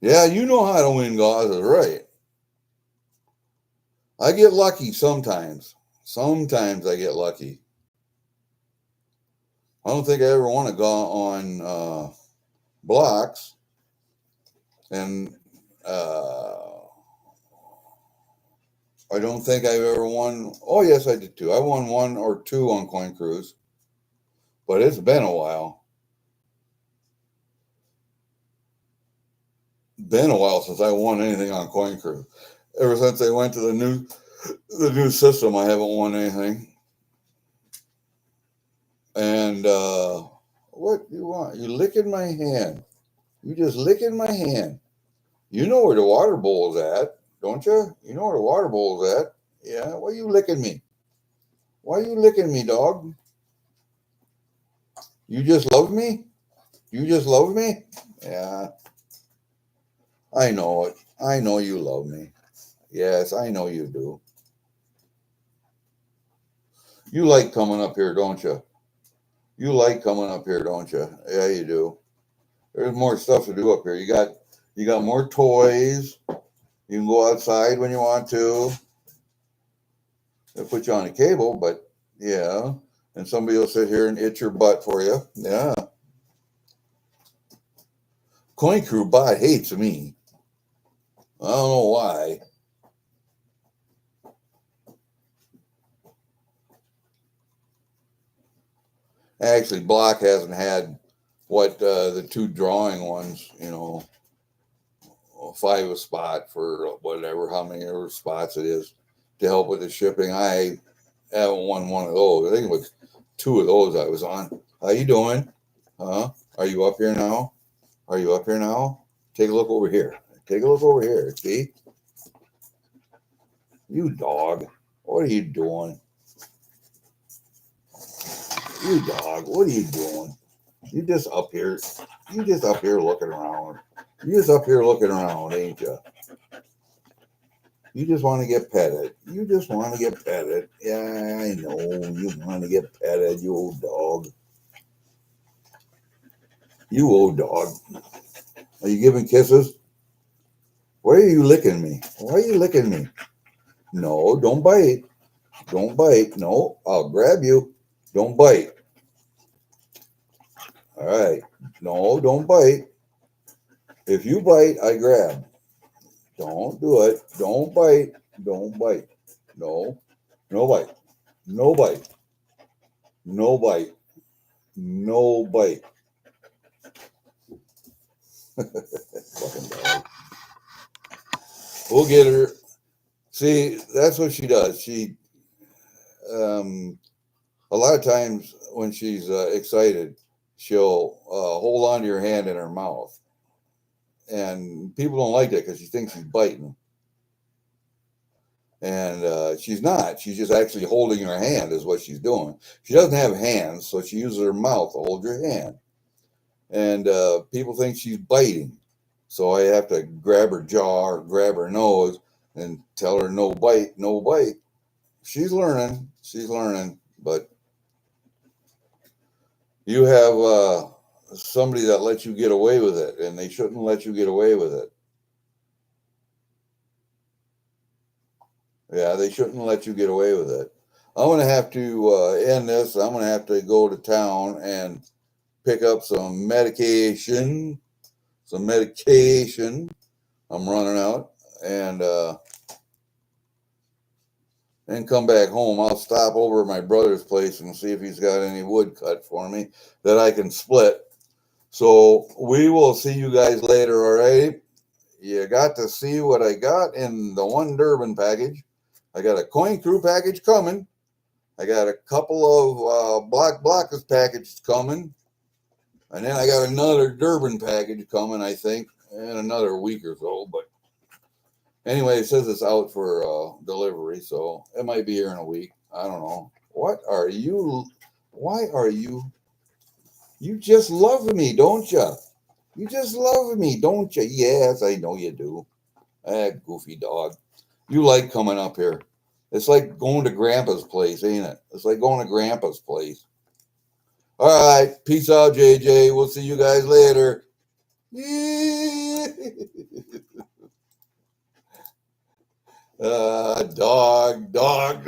Yeah, you know how to win gaws, is right. I get lucky sometimes. Sometimes I get lucky. I don't think I ever won a gaw on blocks. And I don't think I've ever won. Oh, yes, I did too. I won 1 or 2 on Coin Cruise. But it's been a while. Been a while since I won anything on Coin Cruise. Ever since they went to the new system, I haven't won anything. And what do you want? You licking my hand. You just licking my hand. You know where the water bowl is at, don't you? You know where the water bowl is at. Yeah, why are you licking me? Why are you licking me, dog? You just love me? You just love me? Yeah. I know it. I know you love me. Yes, I know you do. You like coming up here, don't you? You like coming up here, don't you? Yeah, you do. There's more stuff to do up here. You got more toys. You can go outside when you want to. They'll put you on a cable, but yeah. And somebody will sit here and itch your butt for you. Yeah. Coin Crew bot hates me. I don't know why. Actually, Block hasn't had what the 2 drawing ones, 5 a spot for whatever, how many ever spots it is to help with the shipping. I haven't won one of those. I think it was 2 of those I was on. How you doing? Huh? Are you up here now? Are you up here now? Take a look over here. Take a look over here. See? You dog. What are you doing? You dog. What are you doing? You just up here. You just up here looking around. You just up here looking around, ain't you? You just want to get petted. You just want to get petted. Yeah, I know. You want to get petted, you old dog. You old dog. Are you giving kisses? Why are you licking me? Why are you licking me? No, don't bite. Don't bite. No, I'll grab you. Don't bite. All right. No, don't bite. If you bite, I grab. Don't do it. Don't bite. Don't bite. No. No bite. No bite. No bite. No bite. Fucking dog. We'll get her. See, that's what she does. She, a lot of times when she's excited, she'll hold on to your hand in her mouth. And people don't like that because she thinks she's biting. And she's not. She's just actually holding her hand is what she's doing. She doesn't have hands, so she uses her mouth to hold your hand. And people think she's biting. So I have to grab her jaw or grab her nose and tell her no bite, no bite. She's learning. She's learning. But You have somebody that lets you get away with it, and they shouldn't let you get away with it. Yeah, they shouldn't let you get away with it. I'm going to have to end this. I'm going to have to go to town and pick up some medication. I'm running out, and then come back home. I'll stop over at my brother's place and see if he's got any wood cut for me that I can split. So we will see you guys later, all right? You got to see what I got in the one Durbin package. I got a coin crew package coming. I got a couple of Black Blockers packages coming. And then I got another Durbin package coming, I think, in another week or so. But anyway, it says it's out for delivery, so it might be here in a week. I don't know. What are you? Why are you? You just love me, don't you? You just love me, don't you? Yes, I know you do. Goofy dog. You like coming up here. It's like going to Grandpa's place, ain't it? It's like going to Grandpa's place. All right. Peace out, JJ. We'll see you guys later. Dog.